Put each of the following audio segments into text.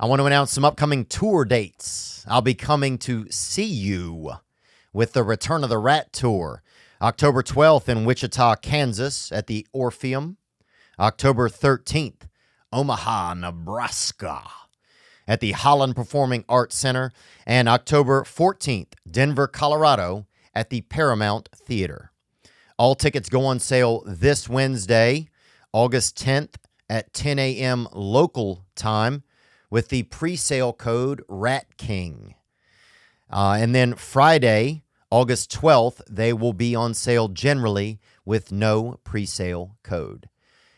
I want to announce some upcoming tour dates. I'll be coming to see you with the Return of the Rat Tour. October 12th in Wichita, Kansas at the Orpheum. October 13th, Omaha, Nebraska at the Holland Performing Arts Center. And October 14th, Denver, Colorado at the Paramount Theater. All tickets go on sale this Wednesday, August 10th at 10 a.m. local time with the pre-sale code RATKING. And then Friday, August 12th, they will be on sale generally with no pre-sale code.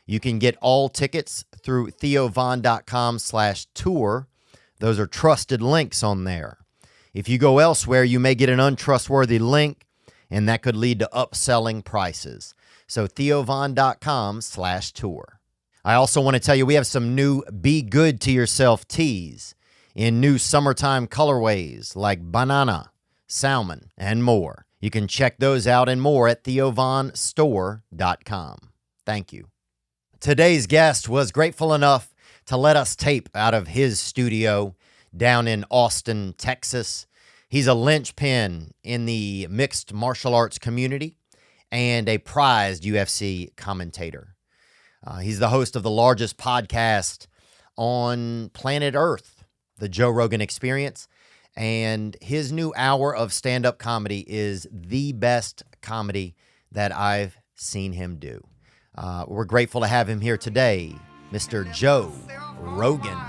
You can get all tickets through theovon.com/tour. Those are trusted links on there. If you go elsewhere, you may get an untrustworthy link, and that could lead to upselling prices. So theovon.com/tour. I also want to tell you we have some new Be Good to Yourself tees in new summertime colorways like banana, salmon, and more. You can check those out and more at theovonstore.com. Thank you. Today's guest was grateful enough to let us tape out of his studio down in Austin, Texas. He's a linchpin in the mixed martial arts community and a prized UFC commentator. He's the host of the largest podcast on planet Earth, the Joe Rogan Experience, and his new hour of stand-up comedy is the best comedy that I've seen him do. We're grateful to have him here today, Mr. Joe Rogan.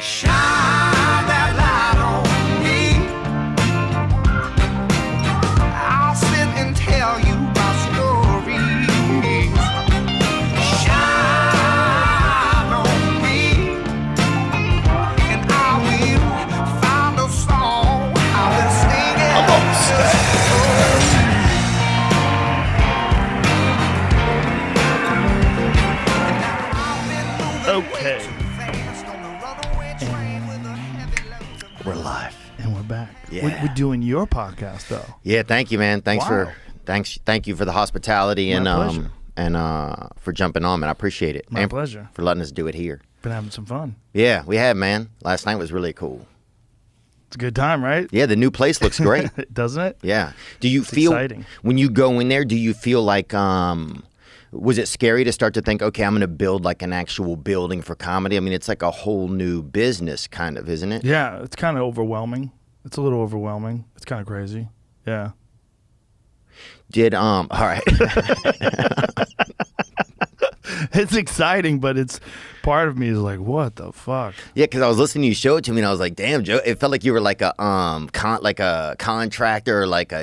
Shine that light on me. I'll sit and tell you my stories. Shine on me, and I will find a song I will sing it. Okay. We're live. And we're back. Yeah. We're doing your podcast, though. Yeah, thank you, man. Thank you for the hospitality My and pleasure. For jumping on, man. I appreciate it. My and pleasure. for letting us do it here. Been having some fun. Yeah, we have, man. Last night was really cool. It's a good time, right? Yeah, the new place looks great. Doesn't it? Yeah. Do you feel exciting. when you go in there? Do you feel like was it scary to start to think, okay, I'm going to build like an actual building for comedy? I mean, it's like a whole new business, kind of, isn't it? Yeah, it's kind of overwhelming. It's a little overwhelming. It's kind of crazy. Yeah. All right. It's exciting, but it's part of me is like, what the fuck? Yeah, because I was listening to you show it to me, and I was like, "Damn, Joe!" It felt like you were like a contractor, or like a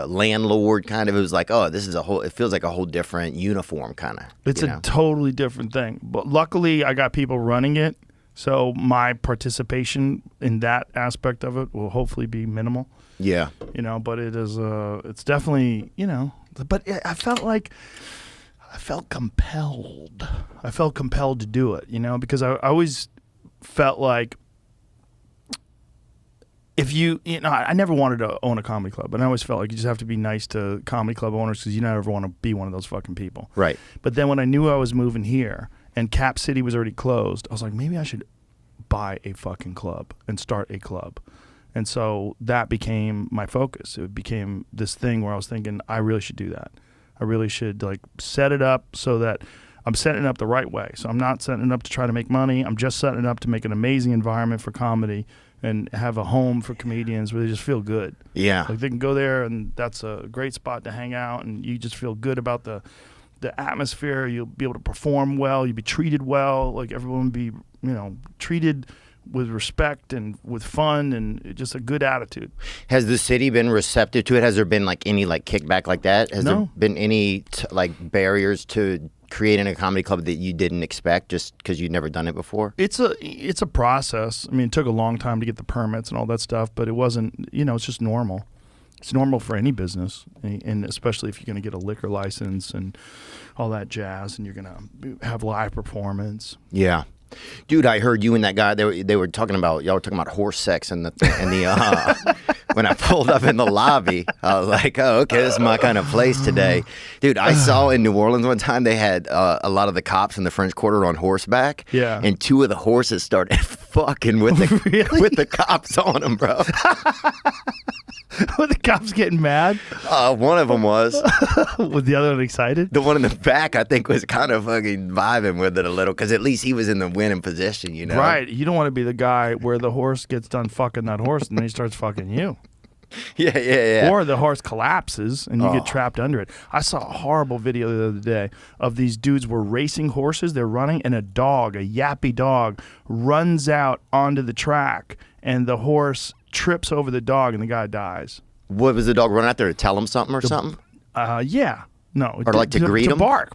landlord kind of. It was like, oh, this is a whole. It feels like a whole different uniform kind of. It's a totally different thing. But luckily, I got people running it, so my participation in that aspect of it will hopefully be minimal. Yeah. But it is. It's definitely. But I felt compelled. I felt compelled to do it, because I always felt like I never wanted to own a comedy club, and I always felt like you just have to be nice to comedy club owners because you never want to be one of those fucking people. Right. But then when I knew I was moving here and Cap City was already closed, I was like, maybe I should buy a fucking club and start a club. And so that became my focus. It became this thing where I was thinking, I really should do that. I really should set it up so that I'm setting it up the right way. So I'm not setting it up to try to make money. I'm just setting it up to make an amazing environment for comedy and have a home for comedians where they just feel good. Yeah. Like they can go there and that's a great spot to hang out and you just feel good about the atmosphere. You'll be able to perform well. You'll be treated well. Like everyone will be, treated with respect and with fun and just a good attitude. Has the city been receptive to it? Has there been any kickback like that? Has there been any barriers to creating a comedy club that you didn't expect just because you'd never done it before? It's a process. I mean, it took a long time to get the permits and all that stuff, but it wasn't, it's just normal. It's normal for any business, and especially if you're going to get a liquor license and all that jazz and you're going to have live performance. Yeah. Dude, I heard you and that guy. They were talking about y'all were talking about horse sex and the when I pulled up in the lobby, I was like, oh, okay, this is my kind of place today. Dude, I saw in New Orleans one time they had a lot of the cops in the French Quarter on horseback. Yeah. And two of the horses started fucking with the with the cops on them, bro. Were the cops getting mad? One of them was. Was the other one excited? The one in the back, I think, was kind of fucking vibing with it a little because at least he was in the winning position, you know? Right. You don't want to be the guy where the horse gets done fucking that horse and then he starts fucking you. Yeah. Or the horse collapses and you get trapped under it. I saw a horrible video the other day of these dudes were racing horses. They're running and a yappy dog, runs out onto the track and the horse trips over the dog and the guy dies. What was the dog running out there to tell him something or something? Yeah. No. Or like to greet him? To bark.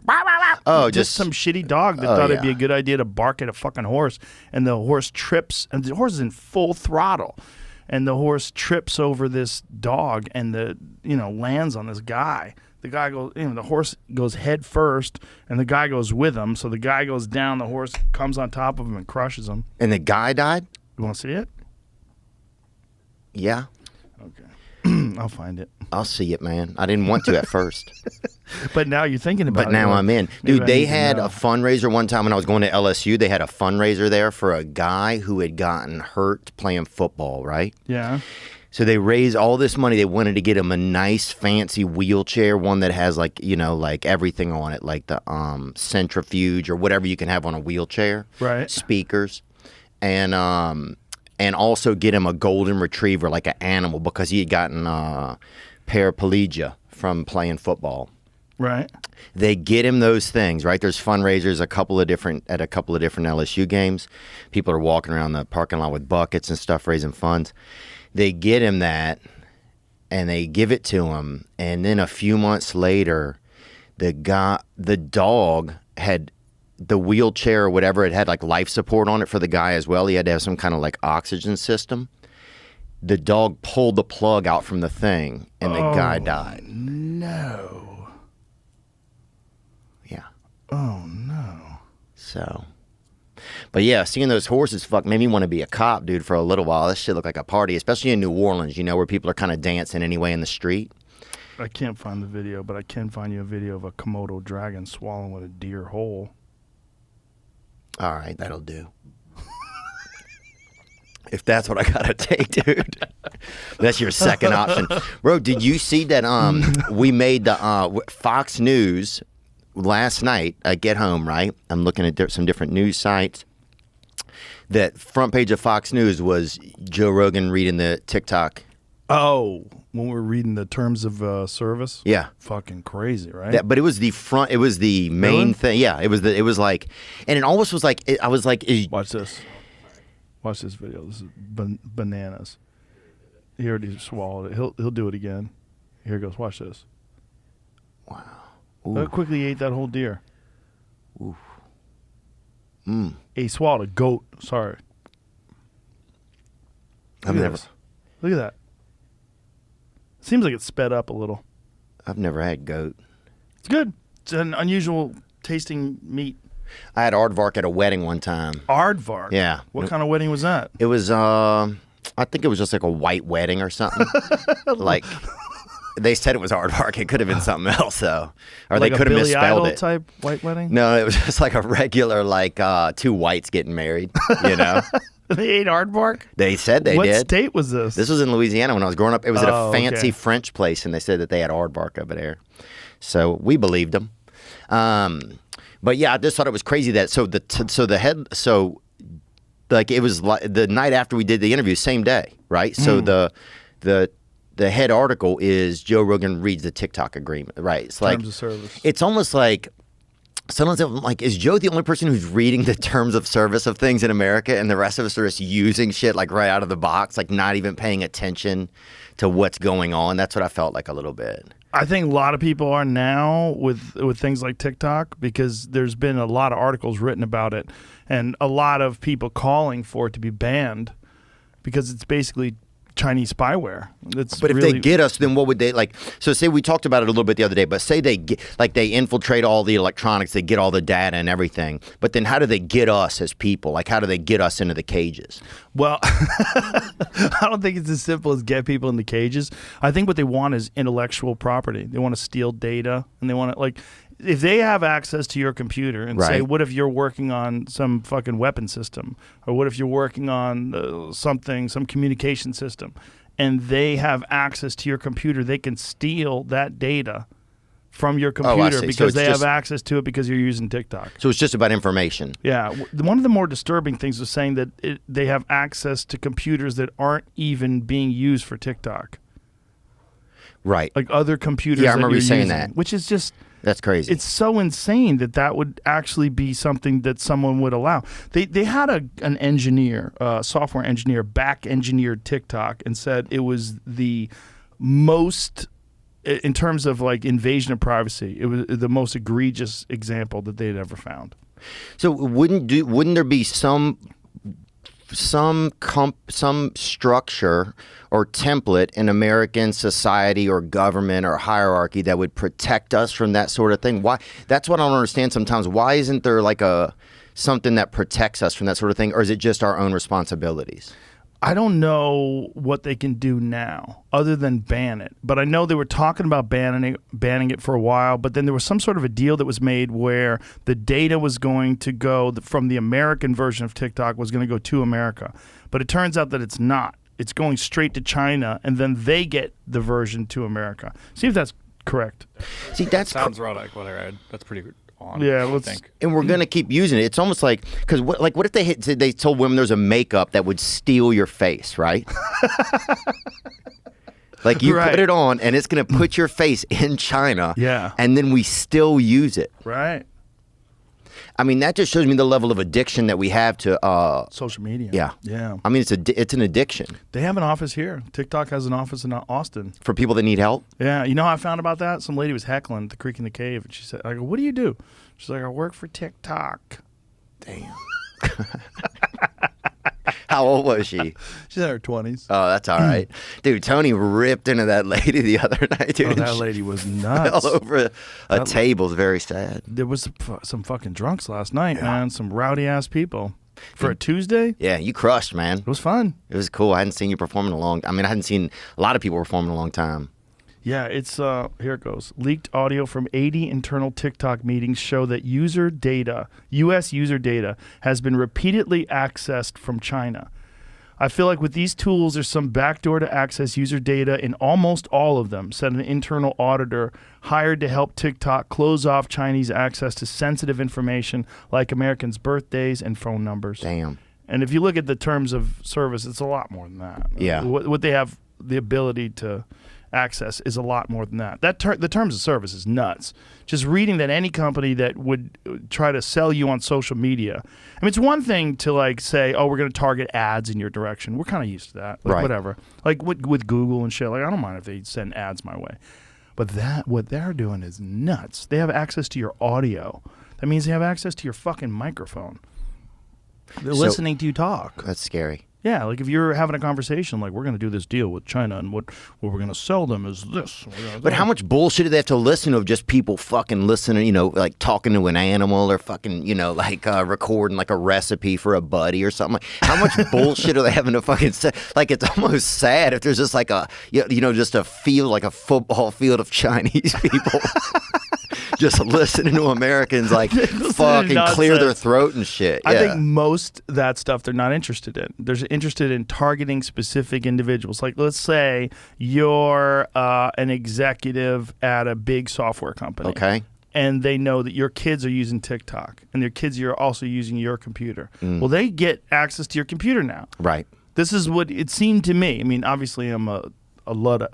Oh, just some shitty dog that thought it'd be yeah. a good idea to bark at a fucking horse. And the horse trips, and the horse is in full throttle. And the horse trips over this dog and lands on this guy. The guy goes, the horse goes head first, and the guy goes with him. So the guy goes down, the horse comes on top of him and crushes him. And the guy died? You want to see it? Yeah. Okay. I'll find it. I'll see it, man. I didn't want to at first. But now you're thinking about it. But now I'm in. Dude, they had a a fundraiser one time when I was going to LSU. They had a fundraiser there for a guy who had gotten hurt playing football, right? Yeah. So they raised all this money. They wanted to get him a nice, fancy wheelchair, one that has like everything on it, like the centrifuge or whatever you can have on a wheelchair. Right. Speakers. And also get him a golden retriever, like an animal, because he had gotten paraplegia from playing football. Right. They get him those things, right? There's fundraisers at a couple of different LSU games. People are walking around the parking lot with buckets and stuff, raising funds. They get him that, and they give it to him. And then a few months later, the dog had the wheelchair or whatever. It had like life support on it for the guy as well. He had to have some kind of like oxygen system. The dog pulled the plug out from the thing, and the guy died. No. Yeah. Oh, no. So, but yeah, seeing those horses made me want to be a cop, dude, for a little while. This shit looked like a party, especially in New Orleans, where people are kind of dancing anyway in the street. I can't find the video, but I can find you a video of a Komodo dragon swallowing a deer whole. All right, that'll do. If that's what I gotta take, dude. That's your second option. Bro, did you see that we made the Fox News last night? I get home, right? I'm looking at some different news sites. That front page of Fox News was Joe Rogan reading the TikTok. Oh, when we're reading the terms of service? Yeah. Fucking crazy, right? But it was the front, it was the main thing. Yeah, it was like, and it almost was like, I was like. Watch this. Watch this video. This is bananas. He already swallowed it. He'll do it again. Here it goes. Watch this. Wow. How quickly he ate that whole deer. Oof. He swallowed a goat. Sorry. I've never. Look at that. Seems like it's sped up a little. I've never had goat. It's good. It's an unusual tasting meat. I had aardvark at a wedding one time. Aardvark? Yeah. What kind of wedding was that? It was, I think it was just like a white wedding or something. Like, they said it was aardvark. It could have been something else, though. Or like they could have Billy misspelled Idol it. Type white wedding? No, it was just like a regular, like, two whites getting married, They ate aardvark? They said they did. What state was this? This was in Louisiana when I was growing up. It was at a fancy French place, and they said that they had aardvark over there. So we believed them. But yeah, I just thought it was crazy that it was like the night after we did the interview, same day, right? So the head article is Joe Rogan reads the TikTok agreement, right? It's like terms of service. It's almost like sometimes I'm like, is Joe the only person who's reading the terms of service of things in America, and the rest of us are just using shit like right out of the box, like not even paying attention to what's going on? That's what I felt like a little bit. I think a lot of people are now with things like TikTok, because there's been a lot of articles written about it and a lot of people calling for it to be banned because it's basically Chinese spyware. It's But if really, they get us, then what would they like? So say we talked about it a little bit the other day, but say they get like they infiltrate all the electronics, they get all the data and everything. But then how do they get us as people? Like how do they get us into the cages? Well, I don't think it's as simple as get people in the cages. I think what they want is intellectual property. They want to steal data, and they want to like. If they have access to your computer and say, what if you're working on some fucking weapon system? Or what if you're working on some communication system, and they have access to your computer, they can steal that data from your computer because they have access to it because you're using TikTok. So it's just about information. Yeah. One of the more disturbing things was saying that they have access to computers that aren't even being used for TikTok. Right. Like other computers I remember you saying using, that. which is just... That's crazy. It's so insane that would actually be something that someone would allow. They had an engineer, software engineer, back engineered TikTok and said it was the most, in terms of like invasion of privacy, it was the most egregious example that they'd ever found. So wouldn't there be some structure or template in American society or government or hierarchy that would protect us from that sort of thing? Why? That's what I don't understand sometimes. Why isn't there like something that protects us from that sort of thing, or is it just our own responsibilities? I don't know what they can do now other than ban it. But I know they were talking about banning it for a while, but then there was some sort of a deal that was made where the data was going to go from the American version of TikTok was going to go to America. But it turns out that it's not. It's going straight to China, and then they get the version to America. See if that's correct. See, that sounds right like what I read. That's pretty good. Yeah, I think. And we're gonna keep using it. It's almost like because what if they told women there's a makeup that would steal your face, right? Like you put it on and it's gonna put your face in China. Yeah. And then we still use it. Right. I mean, that just shows me the level of addiction that we have to social media. Yeah. Yeah. I mean, it's an addiction. They have an office here. TikTok has an office in Austin. For people that need help? Yeah. You know how I found about that? Some lady was heckling at the Creek in the Cave, and she said, I go, what do you do? She's like, I work for TikTok. Damn. How old was she? She's in her 20s. Oh, that's all right. Dude, Tony ripped into that lady the other night, dude. Oh, that lady was nuts. Fell over a table. It's very sad. There was some fucking drunks last night, man. Some rowdy-ass people. For a Tuesday? Yeah, you crushed, man. It was fun. It was cool. I hadn't seen you perform in I hadn't seen a lot of people perform in a long time. Yeah, it's here it goes. Leaked audio from 80 internal TikTok meetings show that U.S. user data, has been repeatedly accessed from China. I feel like with these tools, there's some backdoor to access user data in almost all of them, said an internal auditor hired to help TikTok close off Chinese access to sensitive information like Americans' birthdays and phone numbers. Damn. And if you look at the terms of service, it's a lot more than that. Yeah. What they have the ability to access is a lot more than that. The terms of service is nuts. Just reading that any company that would try to sell you on social media. I mean, it's one thing to like say, oh, we're going to target ads in your direction. We're kind of used to that. Like, right. Whatever. Like with Google and shit. Like, I don't mind if they send ads my way. But what they're doing is nuts. They have access to your audio. That means they have access to your fucking microphone. They're listening to you talk. That's scary. Yeah, like if you're having a conversation, like we're going to do this deal with China, and what we're going to sell them is this. But how much bullshit do they have to listen to of just people fucking listening, like talking to an animal or fucking, like recording like a recipe for a buddy or something? How much bullshit are they having to fucking say? Like it's almost sad if there's just like just a field, like a football field of Chinese people. Just listening to Americans like fucking clear their throat and shit. I think most that stuff they're not interested in. They're interested in targeting specific individuals. Like let's say you're an executive at a big software company. Okay. And they know that your kids are using TikTok and their kids are also using your computer. Well, they get access to your computer now. Right. This is what it seemed to me. I mean, obviously I'm a Luddite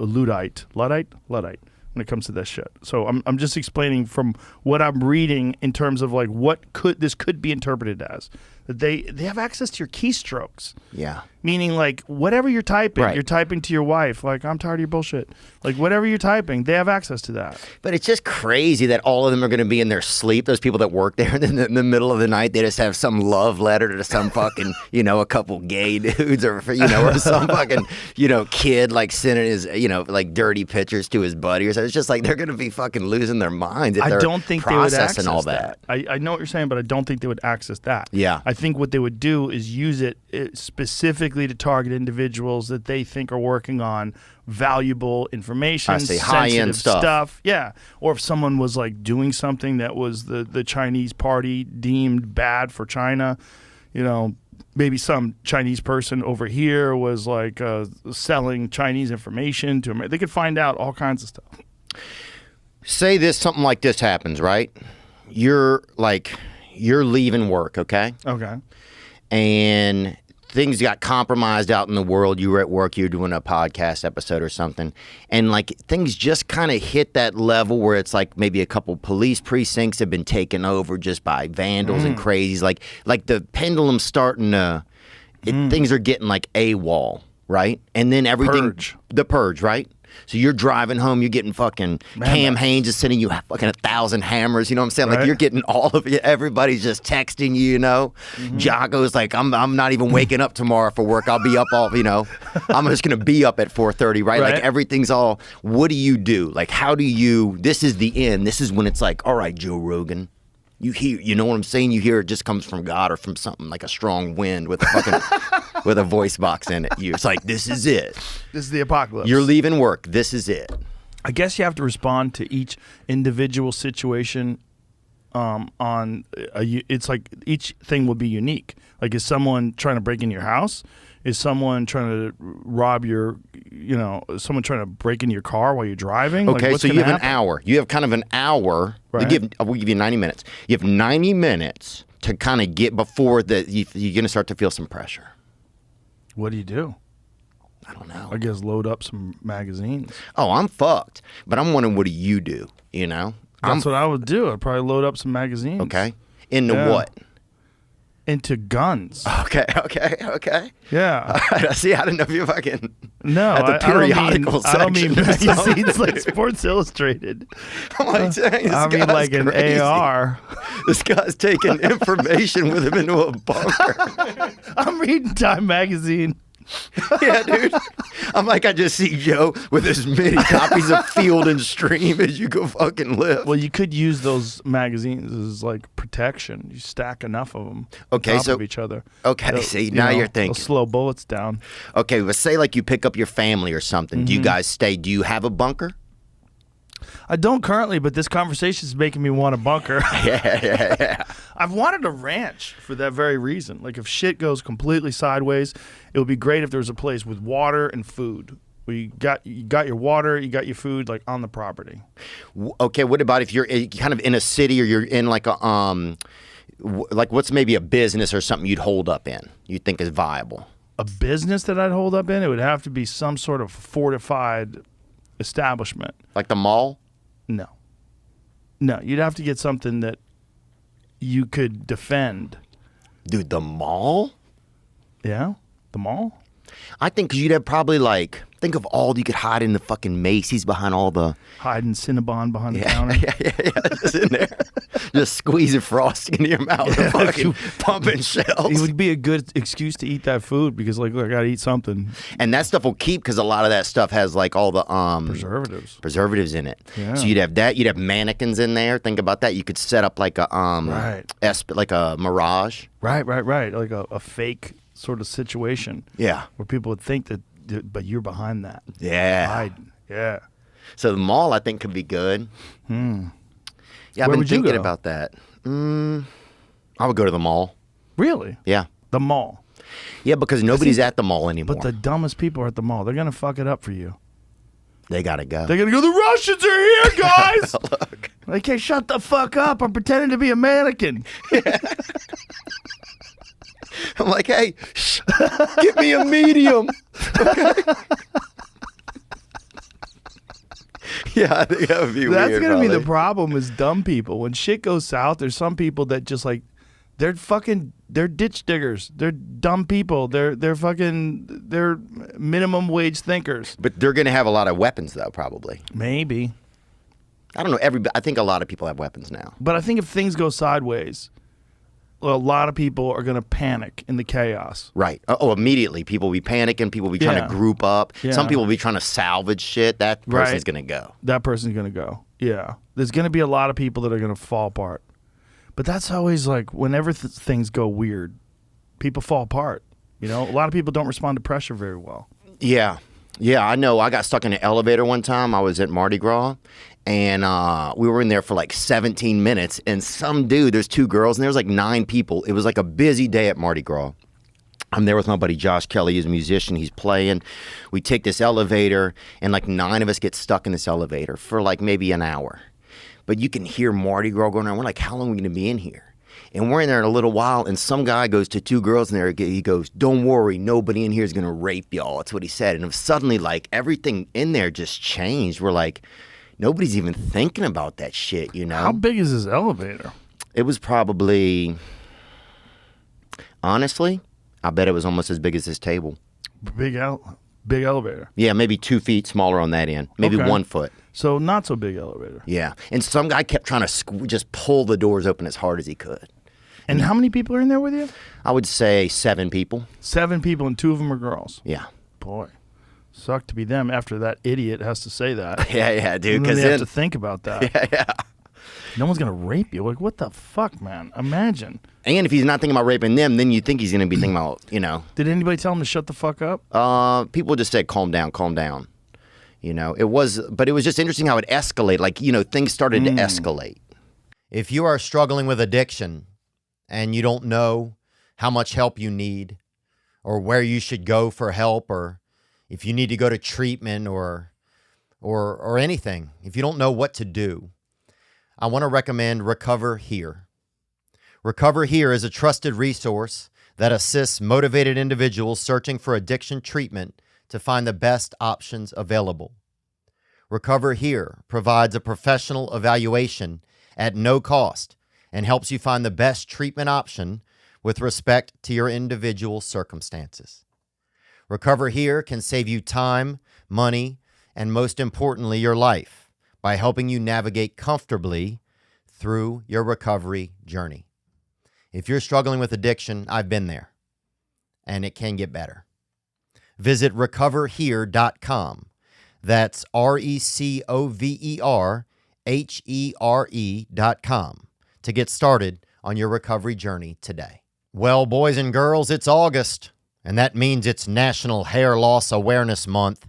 when it comes to this shit. So I'm just explaining from what I'm reading in terms of like what this could be interpreted as. That they have access to your keystrokes. Yeah. Meaning, like, whatever you're typing, Right. you're typing to your wife, like, I'm tired of your bullshit. Like, whatever you're typing, they have access to that. But it's just crazy that all of them are going to be in their sleep. Those people that work there, and then in the middle of the night, they just have some love letter to some fucking, a couple gay dudes or some fucking, kid like sending his, like dirty pictures to his buddy or something. It's just like they're going to be fucking losing their minds if I they're don't think they would processing access all that. I know what you're saying, but I don't think they would access that. Yeah. I think what they would do is use it specifically to target individuals that they think are working on valuable information, I see, high-end sensitive stuff. Yeah. Or if someone was like doing something that was the Chinese party deemed bad for China, maybe some Chinese person over here was like selling Chinese information to America. They could find out all kinds of stuff. Say something like this happens, right? You're leaving work, okay? Okay. And things got compromised out in the world. You were at work, you were doing a podcast episode or something, and like things just kind of hit that level where it's like maybe a couple police precincts have been taken over just by vandals and crazies. Like the pendulum's starting to, things are getting like AWOL, right? And then everything, the purge, right? So you're driving home, you're getting fucking Cam Haynes is sending you fucking 1,000 hammers, you know what I'm saying? Like you're getting all of it. Everybody's just texting you, Jocko's like, I'm not even waking up tomorrow for work. I'll be up all, I'm just going to be up at 4:30, right? Like everything's all, what do you do? Like how do you, this is the end. This is when it's like, all right, Joe Rogan. You hear, you know what I'm saying? You hear it just comes from God or from something like a strong wind with a fucking with a voice box in it. It's like, this is it. This is the apocalypse. You're leaving work. This is it. I guess you have to respond to each individual situation. It's like each thing will be unique. Like, is someone trying to break in your house? Is someone trying to rob your, is someone trying to break into your car while you're driving? Okay, like, so you have an hour. You have kind of an hour. Right. We'll give you 90 minutes. You have 90 minutes to kind of get before you're going to start to feel some pressure. What do you do? I don't know. I guess load up some magazines. Oh, I'm fucked. But I'm wondering, what do you do? That's what I would do. I'd probably load up some magazines. Okay. Into what? Into guns. Okay. Yeah. All right, see, I didn't know if you fucking at the periodical I don't mean section. magazines like Sports Illustrated. I'm like, dang, this I mean guy's like an crazy. AR. This guy's taking information with him into a bunker. I'm reading Time magazine. Yeah, dude. I'm like, I just see Joe with as many copies of Field and Stream as you could fucking live. Well, you could use those magazines as like protection. You stack enough of them Okay, on top so- of each other. Okay, They'll- see, now you're thinking. they'll slow bullets down. Okay, but say like you pick up your family or something. Do you guys stay? Do you have a bunker? I don't currently, but this conversation is making me want a bunker. Yeah. I've wanted a ranch for that very reason. Like, if shit goes completely sideways, it would be great if there was a place with water and food. Where you got your water, you got your food, like, on the property. Okay, what about if you're kind of in a city or you're in like a like what's maybe a business or something you'd hold up in? You think is viable? A business that I'd hold up in, it would have to be some sort of fortified establishment. Like the mall? No, you'd have to get something that you could defend. Dude, the mall? Yeah, the mall. I think 'cause you'd have probably like, think of all you could hide in the fucking Macy's behind all the... Hiding Cinnabon behind the counter. Yeah, just in there. Just squeezing frosting into your mouth and fucking pumping shells. It would be a good excuse to eat that food because, like, look, I gotta eat something. And that stuff will keep because a lot of that stuff has like all the Preservatives. in it. Yeah. So you'd have that. You'd have mannequins in there. Think about that. You could set up like a like a Mirage. Right. Like a fake sort of situation. Yeah. Where people would think that, but you're behind that. Yeah. Hiding. Yeah. So the mall, I think, could be good. Yeah, I've Where been would you thinking go? about that. I would go to the mall. Really? Yeah. The mall. Yeah, because nobody's at the mall anymore. But the dumbest people are at the mall. They're gonna fuck it up for you. They gotta go. They're gonna go, the Russians are here, guys! Look. Like, hey, shut the fuck up. I'm pretending to be a mannequin. I'm like, hey, get me a medium. Okay. Yeah, I think that would be That's weird. gonna be the probably. problem is dumb people. When shit goes south, there's some people that just like They're ditch diggers. They're dumb people. They're minimum wage thinkers. But they're going to have a lot of weapons, though, probably. Maybe. I don't know. I think a lot of people have weapons now. But I think if things go sideways, well, a lot of people are going to panic in the chaos. Right. Oh, immediately. People will be panicking. People will be trying to group up. Yeah. Some people will be trying to salvage shit. That person's going to go. That person's going to go. Yeah. There's going to be a lot of people that are going to fall apart. But that's always like whenever things go weird, people fall apart. You know, a lot of people don't respond to pressure very well. Yeah. Yeah, I know. I got stuck in an elevator one time. I was at Mardi Gras, and we were in there for like 17 minutes, and some dude, there's 2 girls, and there was like 9 people. It was like a busy day at Mardi Gras. I'm there with my buddy Josh Kelly. He's a musician. He's playing. We take this elevator, and like 9 of us get stuck in this elevator for like maybe an hour. But you can hear Mardi Gras going on. We're like, how long are we going to be in here? And we're in there in a little while, and some guy goes to 2 girls in there. He goes, don't worry, nobody in here is going to rape y'all. That's what he said. And it was suddenly, like, everything in there just changed. We're like, nobody's even thinking about that shit, you know? How big is this elevator? It was probably, honestly, I bet it was almost as big as this table. Big elevator. Yeah, maybe 2 feet smaller on that end. Maybe Okay. 1 foot. So not so big elevator. Yeah. And some guy kept trying to just pull the doors open as hard as he could. And how many people are in there with you? I would say 7 people. 7 people, and 2 of them are girls. Yeah. Boy, suck to be them after that idiot has to say that. Yeah, dude. And then Because they have to think about that. yeah. No one's going to rape you. Like, what the fuck, man? Imagine. And if he's not thinking about raping them, then you think he's going to be thinking about, you know. Did anybody tell him to shut the fuck up? People just said, calm down, calm down. You know, but it was just interesting how it escalated. Like, you know, things started to escalate. If you are struggling with addiction and you don't know how much help you need or where you should go for help, or if you need to go to treatment or anything, if you don't know what to do, I want to recommend Recover Here. Recover Here is a trusted resource that assists motivated individuals searching for addiction treatment to find the best options available. Recover Here provides a professional evaluation at no cost and helps you find the best treatment option with respect to your individual circumstances. Recover Here can save you time, money, and most importantly, your life by helping you navigate comfortably through your recovery journey. If you're struggling with addiction, I've been there, and it can get better. Visit recoverhere.com. That's RECOVERHERE.com to get started on your recovery journey today. Well, boys and girls, it's August, and that means it's National Hair Loss Awareness Month.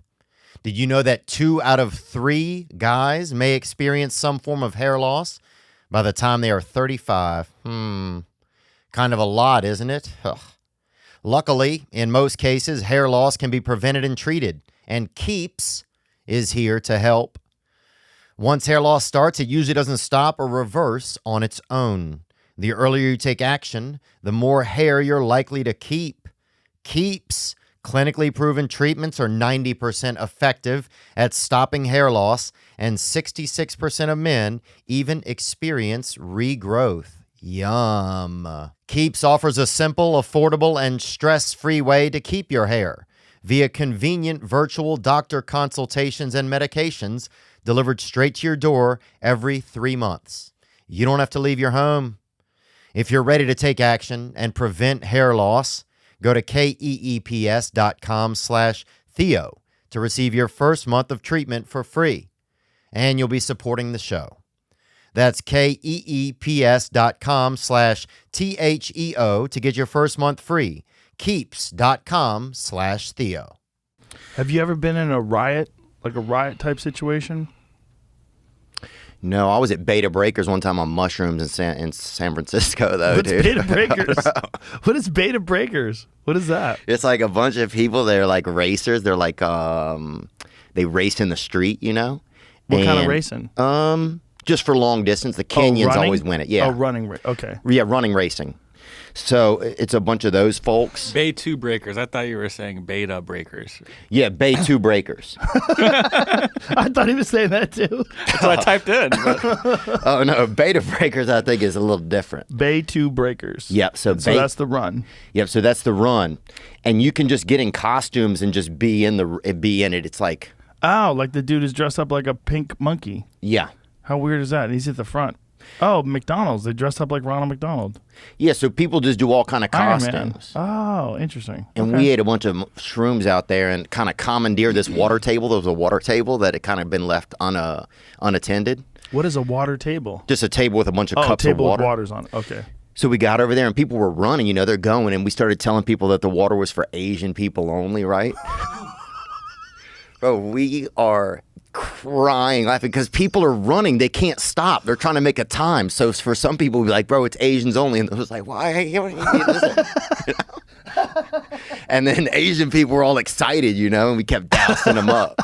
Did you know that 2 out of 3 guys may experience some form of hair loss by the time they are 35? Kind of a lot, isn't it? Ugh. Luckily, in most cases, hair loss can be prevented and treated, and Keeps is here to help. Once hair loss starts, it usually doesn't stop or reverse on its own. The earlier you take action, the more hair you're likely to keep. Keeps clinically proven treatments are 90% effective at stopping hair loss, and 66% of men even experience regrowth. Yum. Keeps offers a simple, affordable, and stress-free way to keep your hair via convenient virtual doctor consultations and medications delivered straight to your door every 3 months. You don't have to leave your home. If you're ready to take action and prevent hair loss, go to keeps.com/Theo to receive your first month of treatment for free, and you'll be supporting the show. That's keeps.com/THEO to get your first month free. Keeps.com/Theo. Have you ever been in a riot, like a riot type situation? No, I was at Beta Breakers one time on mushrooms in San Francisco, though, What's dude. Beta Breakers? What is Beta Breakers? What is that? It's like a bunch of people. They're like racers. They're like, they race in the street, you know? What kind of racing? Just for long distance. The Kenyans always win it. Yeah. Oh, running. Okay. Yeah, running racing. So it's a bunch of those folks. Bay 2 breakers. I thought you were saying beta breakers. Yeah, Bay 2 breakers. I thought he was saying that too. That's what I typed in. But Oh no, beta breakers I think is a little different. Bay 2 breakers. Yep. So that's the run. Yep. So that's the run, and you can just get in costumes and just be in it. It's like, Oh, like the dude is dressed up like a pink monkey. yeah, How weird is that? And he's at the front. Oh, McDonald's. They dressed up like Ronald McDonald. yeah. So people just do all kind of Iron Man. costumes. Oh, interesting. And we ate a bunch of shrooms out there and kind of commandeered this water table. There was a water table that had kind of been left unattended. What is a water table? Just a table with a bunch of Oh, cups table of water. with waters on it. Okay. So we got over there and people were running, they're going, and we started telling people that the water was for Asian people only, right? Bro, we are crying, laughing, because people are running. They can't stop. They're trying to make a time. So for some people, we'd be like, bro, it's Asians only. And it was like, why? And then Asian people were all excited, and we kept dousing them up.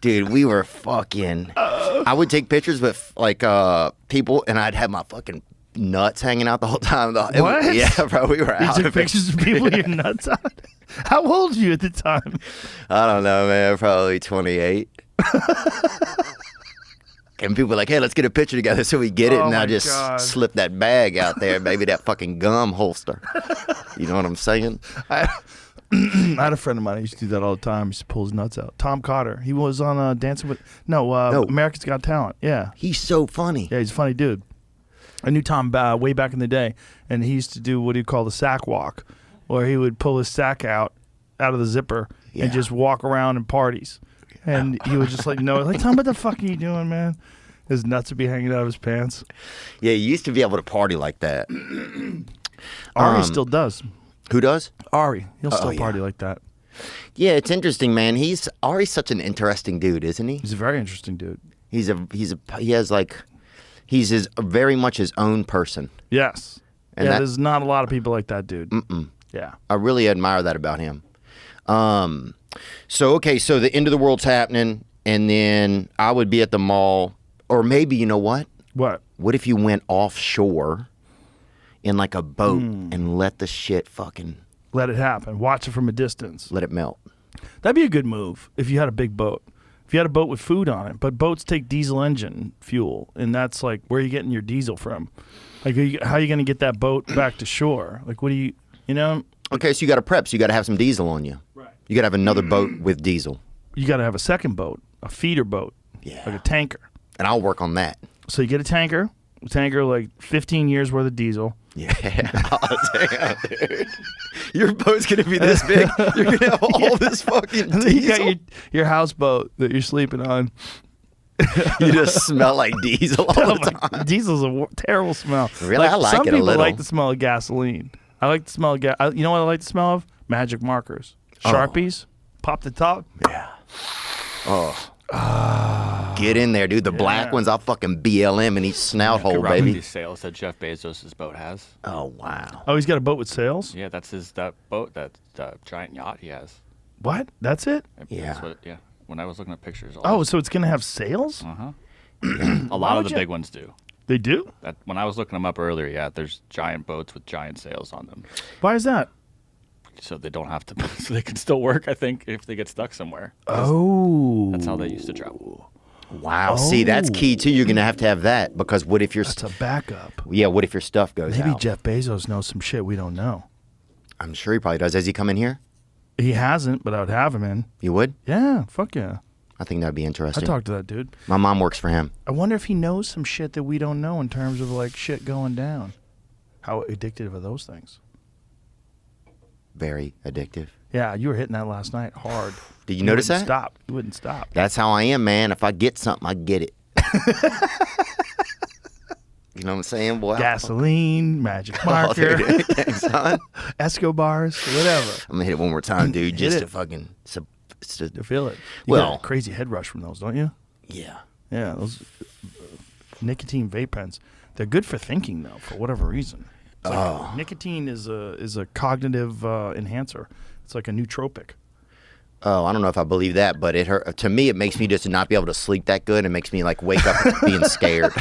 Dude, we were fucking... I would take pictures with, people, and I'd have my fucking nuts hanging out the whole time. What? Yeah, bro, we were out You took of it. pictures of people with your nuts on? How old were you at the time? I don't know, man. Probably 28. And people were like, hey, let's get a picture together. So we get it, Oh and I my just God. slip that bag out there, maybe that fucking gum holster. You know what I'm saying? I had a friend of mine who used to do that all the time. He used to pull his nuts out. Tom Cotter. He was on Dancing with... No, America's Got Talent. Yeah. He's so funny. Yeah, he's a funny dude. I knew Tom way back in the day, and he used to do what he called the sack walk, where he would pull his sack out of the zipper Yeah. and just walk around in parties. And he would just like Tom, what the fuck are you doing, man? His nuts would be hanging out of his pants. Yeah, you used to be able to party like that. Ari still does. Who does? Ari, he'll still yeah. party like that. Yeah, it's interesting, man. Ari's such an interesting dude, isn't he? He's a very interesting dude. He's very much his own person. Yes. And yeah, that- there's not a lot of people like that dude. Yeah. I really admire that about him. So the end of the world's happening, and then I would be at the mall, or maybe, you know what? What? What if you went offshore in like a boat and let the shit fucking Let it happen. Watch it from a distance. let it melt? That'd be a good move if you had a big boat. If you had a boat with food on it. But boats take diesel engine fuel, and that's like, where are you getting your diesel from? Like, how are you going to get that boat back to shore? Like, what do you know? Okay, so you got to prep. So you got to have some diesel on you. Right. You got to have another boat with diesel. You got to have a second boat, a feeder boat, Yeah. like a tanker. And I'll work on that. So you get a tanker like 15 years worth of diesel. Yeah. Oh, damn, dude. Your boat's going to be this big. You're going to have all this fucking And then you diesel. got your houseboat that you're sleeping on. You just smell like diesel all Oh the my- time. Diesel's a terrible smell. Really? I like some it a people little. like the smell of gasoline. I like the smell of gas. You know what I like the smell of? Magic markers. Sharpies. Pop the top. Yeah. Oh. Get in there, dude. The black ones, I'll fucking BLM in each snout could hole, rock with baby. these sails that Jeff Bezos' boat has. Oh, wow. Oh, he's got a boat with sails? Yeah, that's that boat, that giant yacht he has. What? That's it? Yeah. That's what, when I was looking at pictures. Oh, so it's going to have sails? A lot of the big ones do. They do? When I was looking them up earlier, there's giant boats with giant sails on them. Why is that? So they don't have to, so they can still work, I think, if they get stuck somewhere. Oh. That's how they used to travel. Wow. See, that's key, too. You're going to have that because what if your That's a backup. what if your stuff goes Maybe out? Jeff Bezos knows some shit we don't know. I'm sure he probably does. Has he come in here? He hasn't, but I would have him in. You would? Yeah, fuck yeah. I think that'd be I interesting. talked to that dude. My mom works for him. I wonder if he knows some shit that we don't know in terms of like shit going down. How addictive are those things? Very addictive. Yeah, you were hitting that last night hard. Did you notice wouldn't that? Stop. You wouldn't stop. That's how I am, man. If I get something, I get it. You know what I'm saying, boy? Gasoline, magic Oh, marker, dude. Thanks, son. Escobars, whatever. I'm gonna hit it one more time, dude, Hit just it. to fucking. To feel it. You Well- got a crazy head rush from those, don't you? Yeah. Yeah, those nicotine vape pens. They're good for thinking though, for whatever reason. It's like nicotine is a cognitive enhancer. It's like a nootropic. Oh, I don't know if I believe that, but it hurt. To me, it makes me just not be able to sleep that good. It makes me like wake up being scared.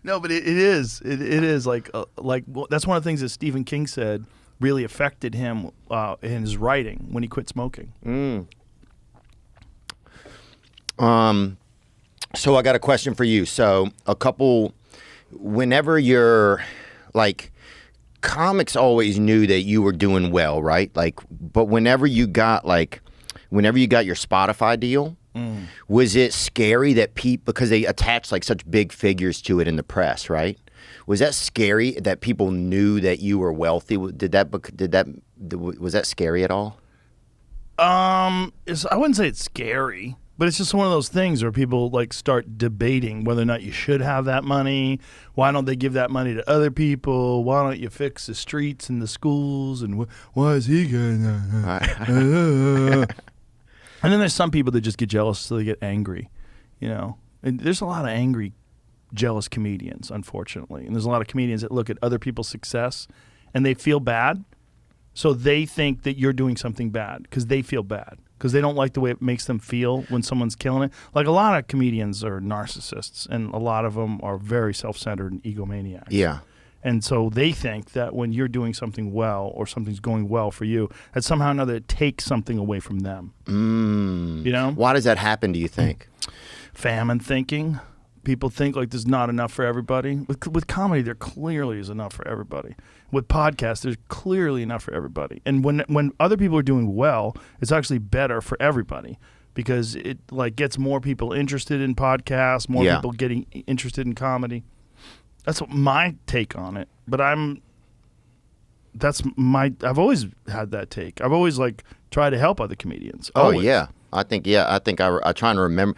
No, but it is. It is like well, that's one of the things that Stephen King said really affected him in his writing when he quit smoking. So I got a question for you. So whenever you're like, comics always knew that you were doing well, right? Like, but whenever you got your Spotify deal, was it scary that because they attached like such big figures to it in the press, right? Was that scary that people knew that you were wealthy? Was that scary at all? I wouldn't say it's scary, but it's just one of those things where people like start debating whether or not you should have that money. Why don't they give that money to other people? Why don't you fix the streets and the schools? And why is he getting that? And then there's some people that just get jealous, so they get angry, you know. And there's a lot of angry, jealous comedians, unfortunately. And there's a lot of comedians that look at other people's success and they feel bad. So they think that you're doing something bad because they feel bad, because they don't like the way it makes them feel when someone's killing it. Like a lot of comedians are narcissists, and a lot of them are very self-centered and egomaniacs. Yeah. And so they think that when you're doing something well or something's going well for you, that somehow or another it takes something away from them. You know? Why does that happen, do you think? Famine thinking. People think like there's not enough for everybody. With comedy, there clearly is enough for everybody. With podcasts, there's clearly enough for everybody. And when other people are doing well, it's actually better for everybody, because it like gets more people interested in podcasts, more people getting interested in comedy. That's my take on it. But I've always had that take. I've always like tried to help other comedians. Always. Oh yeah. I think I try to remember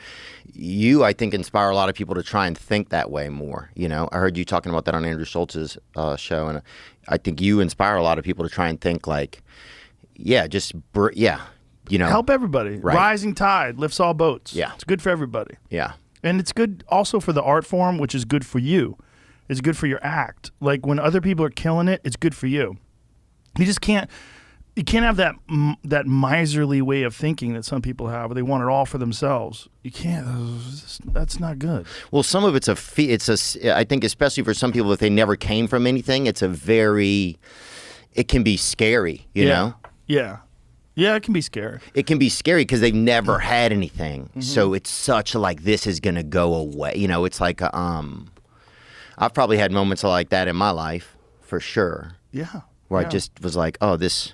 you. I think inspire a lot of people to try and think that way more. You know, I heard you talking about that on Andrew Schultz's show, and I think you inspire a lot of people to try and think like, you know, help everybody. Right. Rising tide lifts all boats. Yeah, it's good for everybody. Yeah, and it's good also for the art form, which is good for you. It's good for your act. Like when other people are killing it, it's good for you. You just can't. You can't have that miserly way of thinking that some people have, where they want it all for themselves. You can't. That's not good. Well, some of it's I think especially for some people, if they never came from anything, it can be scary, you know? Yeah. Yeah, it can be scary. It can be scary because they've never had anything. Mm-hmm. So it's such a like, this is going to go away. You know, it's like, I've probably had moments like that in my life, for sure. Yeah. Where I just was like, oh, this...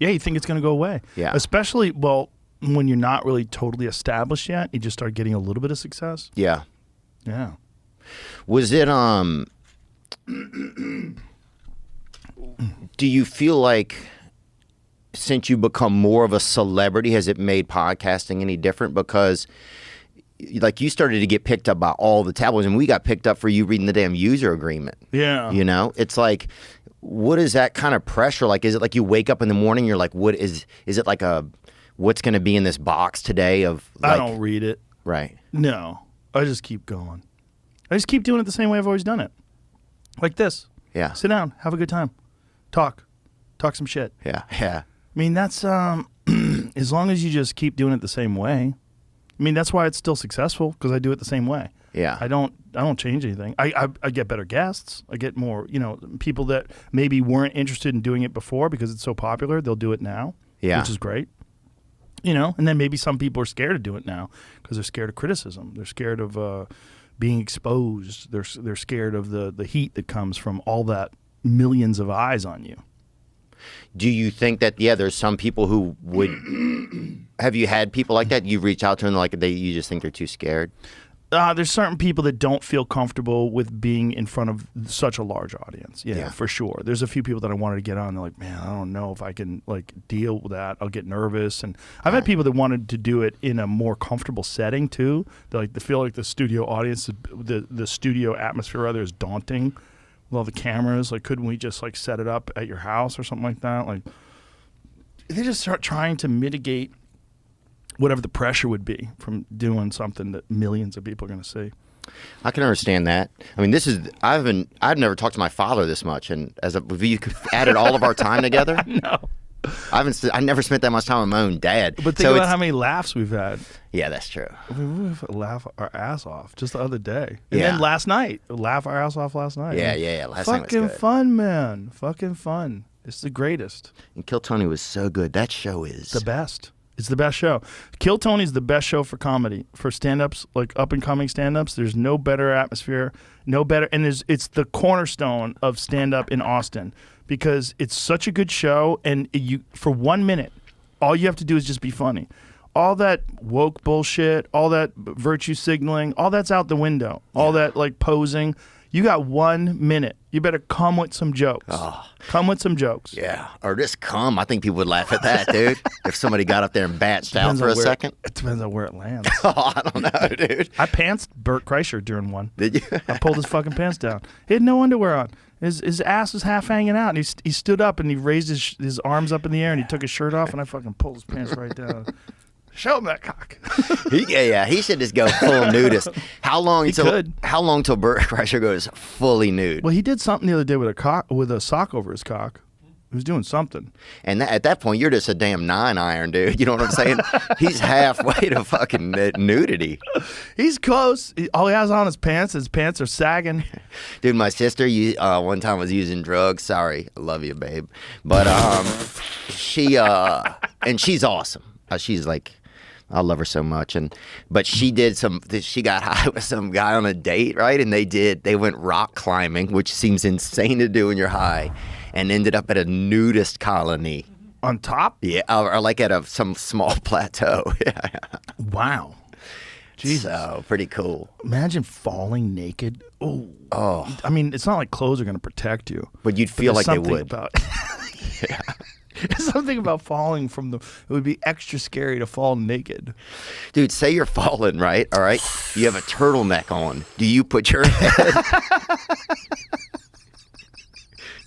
Yeah, you think it's going to go away. Yeah. Especially, well, when you're not really totally established yet, you just start getting a little bit of success. Yeah. Yeah. Was it, do you feel like since you become more of a celebrity, has it made podcasting any different? Because like you started to get picked up by all the tabloids, and we got picked up for you reading the damn user agreement. Yeah. You know, it's like, what is that kind of pressure like? Is it like you wake up in the morning, you're like, what is it like what's going to be in this box today of like, I don't read it. Right. No. I just keep going. I just keep doing it the same way I've always done it. Like this. Yeah. Sit down, have a good time. Talk some shit. Yeah. Yeah. I mean, that's as long as you just keep doing it the same way. I mean, that's why it's still successful, because I do it the same way. Yeah. I don't change anything. I get better guests. I get more, people that maybe weren't interested in doing it before because it's so popular, they'll do it now. Yeah. Which is great. And then maybe some people are scared to do it now because they're scared of criticism. They're scared of being exposed. They're scared of the heat that comes from all that millions of eyes on you. Do you think that, there's some people who would, have you had people like that? You reach out to them like you just think they're too scared? There's certain people that don't feel comfortable with being in front of such a large audience. Yeah, for sure. There's a few people that I wanted to get on. They're like, man, I don't know if I can like deal with that. I'll get nervous. And I've had people that wanted to do it in a more comfortable setting too. They feel like the studio audience, the studio atmosphere rather, is daunting with all the cameras. Like, couldn't we just like set it up at your house or something like that? Like, they just start trying to mitigate whatever the pressure would be from doing something that millions of people are going to see. I can understand that. I mean, I've never talked to my father this much, and have you added all of our time together? No. I never spent that much time with my own dad. But think So about it's- how many laughs we've had. Yeah, that's true. We laugh our ass off just the other day. And Yeah. then last night, laugh our ass off last night. Yeah. Last night was Fucking good. fun, man. Fucking fun. It's the greatest. And Kill Tony was so good. That show is The best. It's the best show. Kill Tony's the best show for comedy. For stand-ups, like up-and-coming stand-ups, there's no better atmosphere, no better. And it's the cornerstone of stand-up in Austin because it's such a good show. And you, for 1 minute, all you have to do is just be funny. All that woke bullshit, all that virtue signaling, all that's out the window. All that like posing. You got 1 minute. You better come with some jokes. Come with some jokes. Yeah, or just come. I think people would laugh at that, dude. If somebody got up there and batched out Depends for on a where- second. It depends on where it lands. Oh, I don't know, dude. I pantsed Bert Kreischer during one. Did you? I pulled his fucking pants down. He had no underwear on. His ass was half hanging out, and he stood up and he raised his arms up in the air and he took his shirt off, and I fucking pulled his pants right down. Show him that cock. He should just go full nudist. How long could. How long till Bert Kreischer goes fully nude? Well, he did something the other day with a sock over his cock. He was doing something. And at that point, you're just a damn 9-iron, dude. You know what I'm saying? He's halfway to fucking nudity. He's close. All he has on is pants. His pants are sagging. Dude, my sister one time was using drugs. Sorry, I love you, babe. But she and she's awesome. She's like, I love her so much. But she got high with some guy on a date, right? And they went rock climbing, which seems insane to do when you're high, and ended up at a nudist colony. On top? Yeah, or like at some small plateau. Yeah. Wow. Jesus. So pretty cool. Imagine falling naked. Oh. I mean, it's not like clothes are going to protect you. But you'd feel there's like they something would. About, There's something about falling from it would be extra scary to fall naked. Dude, say you're falling, right? All right. You have a turtleneck on. Do you put your head?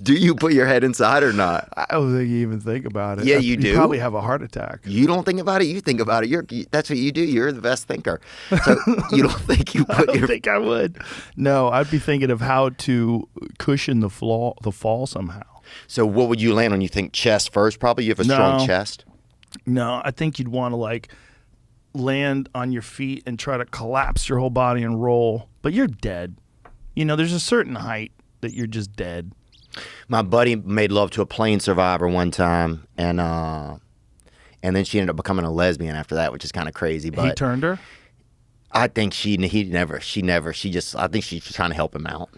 Do you put your head inside or not? I don't think you even think about it. Yeah, you do. You probably have a heart attack. You don't think about it. You think about it. That's what you do. You're the best thinker. So you don't think you I put don't your. think I would. No, I'd be thinking of how to cushion the fall somehow. So what would you land on? You think chest first? Probably you have a strong No. chest. No, I think you'd want to like land on your feet and try to collapse your whole body and roll. But you're dead. You know, there's a certain height that you're just dead. My buddy made love to a plane survivor one time, and then she ended up becoming a lesbian after that, which is kind of crazy. But He turned her? I think she just I think she's trying to help him out.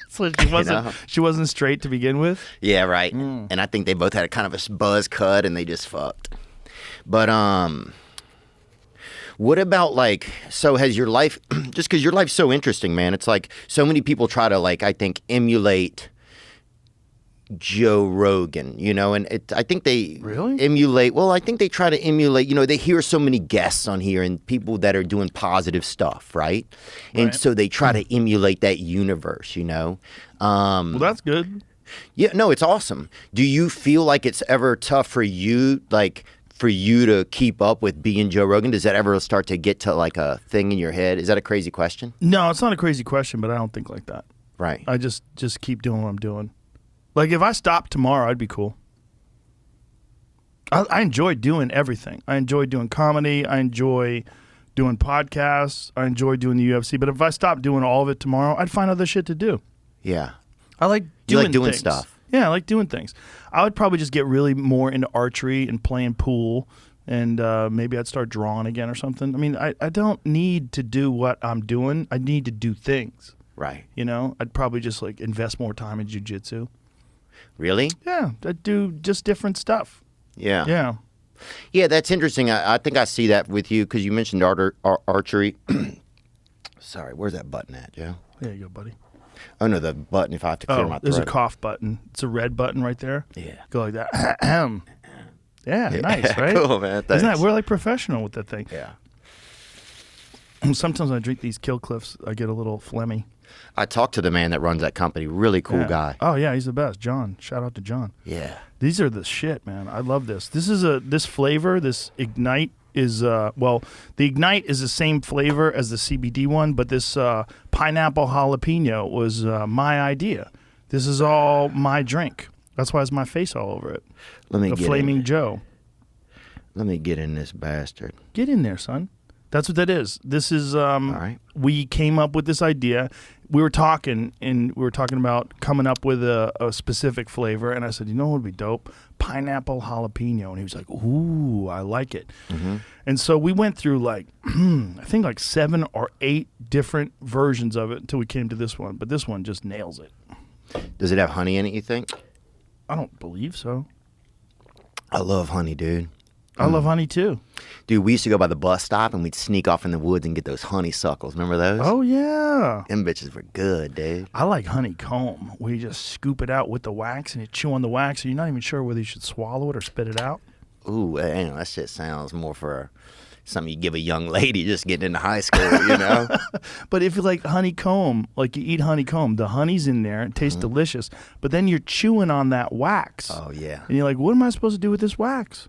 So she wasn't straight to begin with? Yeah, right. And I think they both had a kind of a buzz cut, and they just fucked. But what about like? So has your life? Just because your life's so interesting, man. It's like so many people try to like I think emulate Joe Rogan, you know, and I think they Really? emulate. Well, I think they try to emulate. You know, they hear so many guests on here and people that are doing positive stuff, right? And Right. so they try to emulate that universe, you know. Well, that's good. Yeah, no, it's awesome. Do you feel like it's ever tough for you, like for you to keep up with being Joe Rogan? Does that ever start to get to like a thing in your head? Is that a crazy question? No, it's not a crazy question, but I don't think like that. Right. I just keep doing what I'm doing. Like if I stopped tomorrow, I'd be cool. I enjoy doing everything. I enjoy doing comedy. I enjoy doing podcasts. I enjoy doing the UFC. But if I stopped doing all of it tomorrow, I'd find other shit to do. Yeah. I like You doing like doing things. stuff. Yeah, I like doing things. I would probably just get really more into archery and playing pool, and maybe I'd start drawing again or something. I mean, I don't need to do what I'm doing. I need to do things. Right. You know, I'd probably just like invest more time in jiu-jitsu. Really? Yeah, I'd do just different stuff. Yeah. Yeah. Yeah, that's interesting. I think I see that with you because you mentioned archery. Sorry, where's that button at, Joe? There you go, buddy. Oh, no, the button if I have to clear my There's a throat. cough button. It's a red button right there. Yeah. Go like that. Yeah, nice, right? Cool, man. Isn't that, Thanks. we're like professional with that thing. Yeah. Sometimes when I drink these Kill Cliffs, I get a little phlegmy. I talked to the man that runs that company. Really cool Yeah. guy. Oh yeah, he's the best. John. Shout out to John. Yeah. These are the shit, man. I love this. This flavor, this Ignite is the Ignite is the same flavor as the CBD one, but this pineapple jalapeno was my idea. This is all my drink. That's why it's my face all over it. Let me The get Flaming in. Joe. Let me get in this bastard. Get in there, son. That's what that is. This is, right. we came up with this idea. We were talking about coming up with a specific flavor. And I said, you know what would be dope? Pineapple jalapeno. And he was like, ooh, I like it. Mm-hmm. And so we went through like, I think like 7 or 8 different versions of it until we came to this one. But this one just nails it. Does it have honey in it, you think? I don't believe so. I love honey, dude. I love honey too. Dude, we used to go by the bus stop and we'd sneak off in the woods and get those honeysuckles. Remember those? Oh, yeah. Them bitches were good, dude. I like honeycomb, where you just scoop it out with the wax and you chew on the wax and you're not even sure whether you should swallow it or spit it out. Ooh, anyway, that shit sounds more for something you give a young lady just getting into high school, you know? But if you like honeycomb, like you eat honeycomb, the honey's in there, it tastes delicious, but then you're chewing on that wax. Oh, yeah. And you're like, what am I supposed to do with this wax?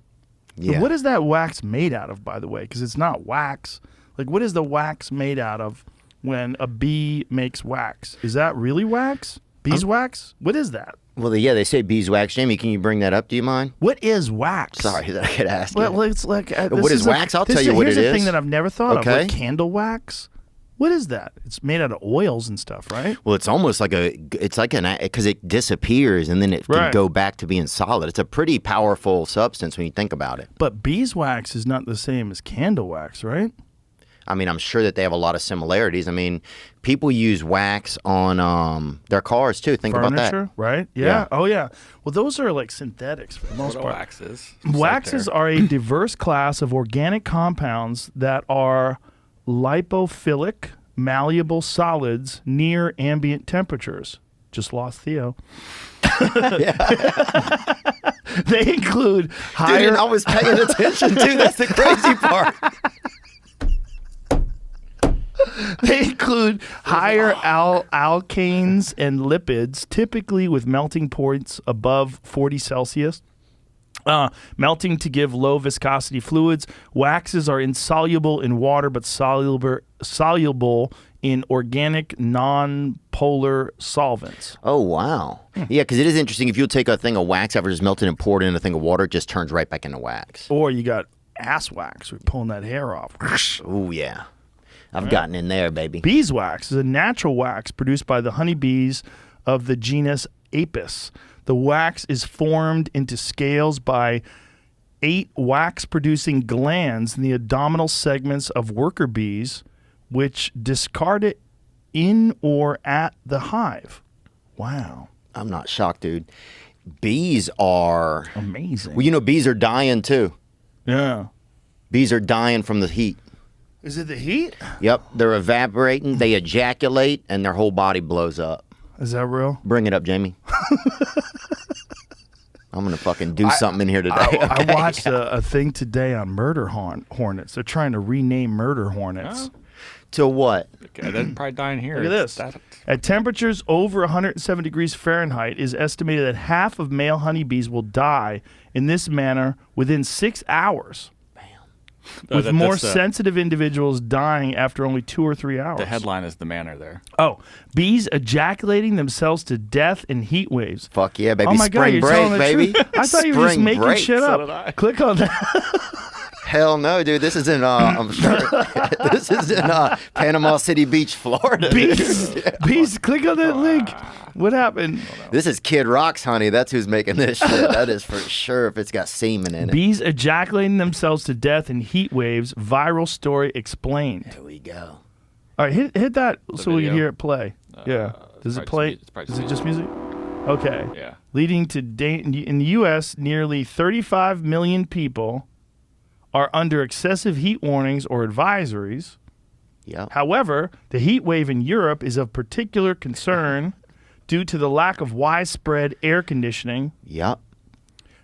Yeah. What is that wax made out of, by the way? Because it's not wax. Like, what is the wax made out of when a bee makes wax? Is that really wax? Beeswax? What is that? Well, yeah, they say beeswax. Jamie, can you bring that up? Do you mind? What is wax? Sorry that I could ask Well, you. it's like What is wax? I'll tell you what it Here's a is. thing that I've never thought of. Okay. Like candle wax. What is that? It's made out of oils and stuff, right? Well, it's almost like because it disappears and then it can Right. go back to being solid. It's a pretty powerful substance when you think about it. But beeswax is not the same as candle wax, right? I mean, I'm sure that they have a lot of similarities. I mean, people use wax on their cars too. Think about that. Furniture, right? Yeah. Yeah. Oh, yeah. Well, those are like synthetics for the most What part. wax is. Waxes are a diverse class of organic compounds that are lipophilic, malleable solids near ambient temperatures. Just lost Theo. They include higher. Dude, I was paying attention too. That's the crazy part. They include higher alkanes and lipids, typically with melting points above 40 Celsius. Melting to give low viscosity fluids. Waxes are insoluble in water, but soluble in organic non-polar solvents. Oh, wow. Yeah, because it is interesting. If you take a thing of wax after it's melted and poured in a thing of water, it just turns right back into wax. Or you got ass wax. We're pulling that hair off. Oh, yeah. I've gotten in there, baby. Beeswax is a natural wax produced by the honeybees of the genus Apis. The wax is formed into scales by 8 wax-producing glands in the abdominal segments of worker bees, which discard it in or at the hive. Wow. I'm not shocked, dude. Bees are... Amazing. Well, you know, bees are dying, too. Yeah. Bees are dying from the heat. Is it the heat? Yep, they're evaporating, they ejaculate, and their whole body blows up. Is that real? Bring it up, Jamie. I'm going to fucking do something in here today. I watched a thing today on murder hornets. They're trying to rename murder hornets. To what? Okay, they're probably dying here. Look at this. At temperatures over 107 degrees Fahrenheit, it is estimated that half of male honeybees will die in this manner within 6 hours. With more sensitive individuals dying after only 2 or 3 hours. The headline is the manner there. Oh, bees ejaculating themselves to death in heat waves. Fuck yeah, baby. Oh my God, Spring you're break, telling the baby. truth. I thought you were just Spring making break. shit So up. did I. Click on that. Hell no, dude. This is in, I'm sure, this is in Panama City Beach, Florida. Bees, click on that link. What happened? This is Kid Rock's honey. That's who's making this shit. That is for sure if it's got semen in it. Bees ejaculating themselves to death in heat waves. Viral story explained. Here we go. All right, hit that so we can video? hear it play. Yeah. Does it play? It's probably Is it just music? Okay. Yeah. Leading to in the U.S., nearly 35 million people are under excessive heat warnings or advisories. Yep. However, the heat wave in Europe is of particular concern due to the lack of widespread air conditioning. Yep.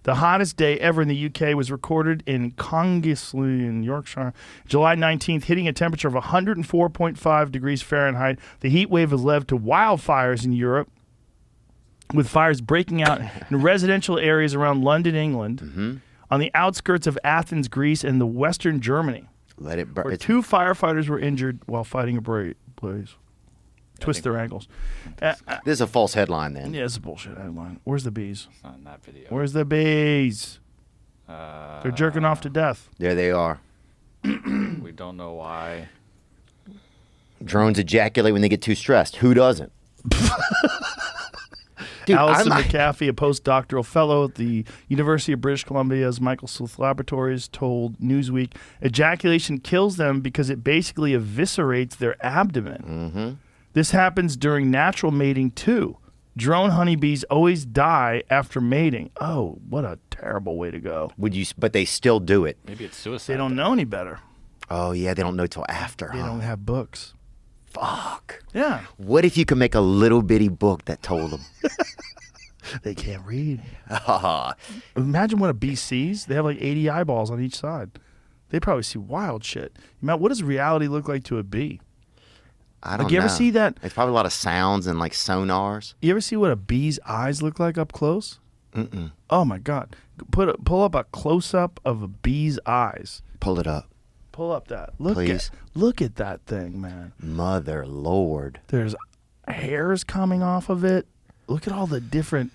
The hottest day ever in the UK was recorded in Congisley in Yorkshire, July 19th, hitting a temperature of 104.5 degrees Fahrenheit. The heat wave has led to wildfires in Europe, with fires breaking out in residential areas around London, England, on the outskirts of Athens, Greece, and the western Germany, Let it where burn. 2 firefighters were injured while fighting a blaze. twist their ankles. This is a false headline then. Yeah, it's a bullshit headline. Where's the bees? It's not in that video. Where's the bees? They're jerking off to death. There they are. We don't know why. Drones ejaculate when they get too stressed. Who doesn't? Dude, Alison McAfee, a postdoctoral fellow at the University of British Columbia's Michael Sleuth Laboratories, told Newsweek ejaculation kills them because it basically eviscerates their abdomen. Mm-hmm. This happens during natural mating too. Drone honeybees always die after mating. Oh, what a terrible way to go. But they still do it. Maybe it's suicide. They don't know any better. Oh yeah, they don't know till after. They huh? don't have books. Fuck. Yeah. What if you could make a little bitty book that told them? They can't read. Ah, Imagine what a bee sees. They have like 80 eyeballs on each side. They probably see wild shit. Matt, what does reality look like to a bee? I don't know. You ever see that? It's probably a lot of sounds and like sonars. You ever see what a bee's eyes look like up close? Mm-mm. Oh my God. Pull up a close up of a bee's eyes. Pull it up. Pull up that. Please. Look at that thing, man. Mother Lord. There's hairs coming off of it. Look at all the different.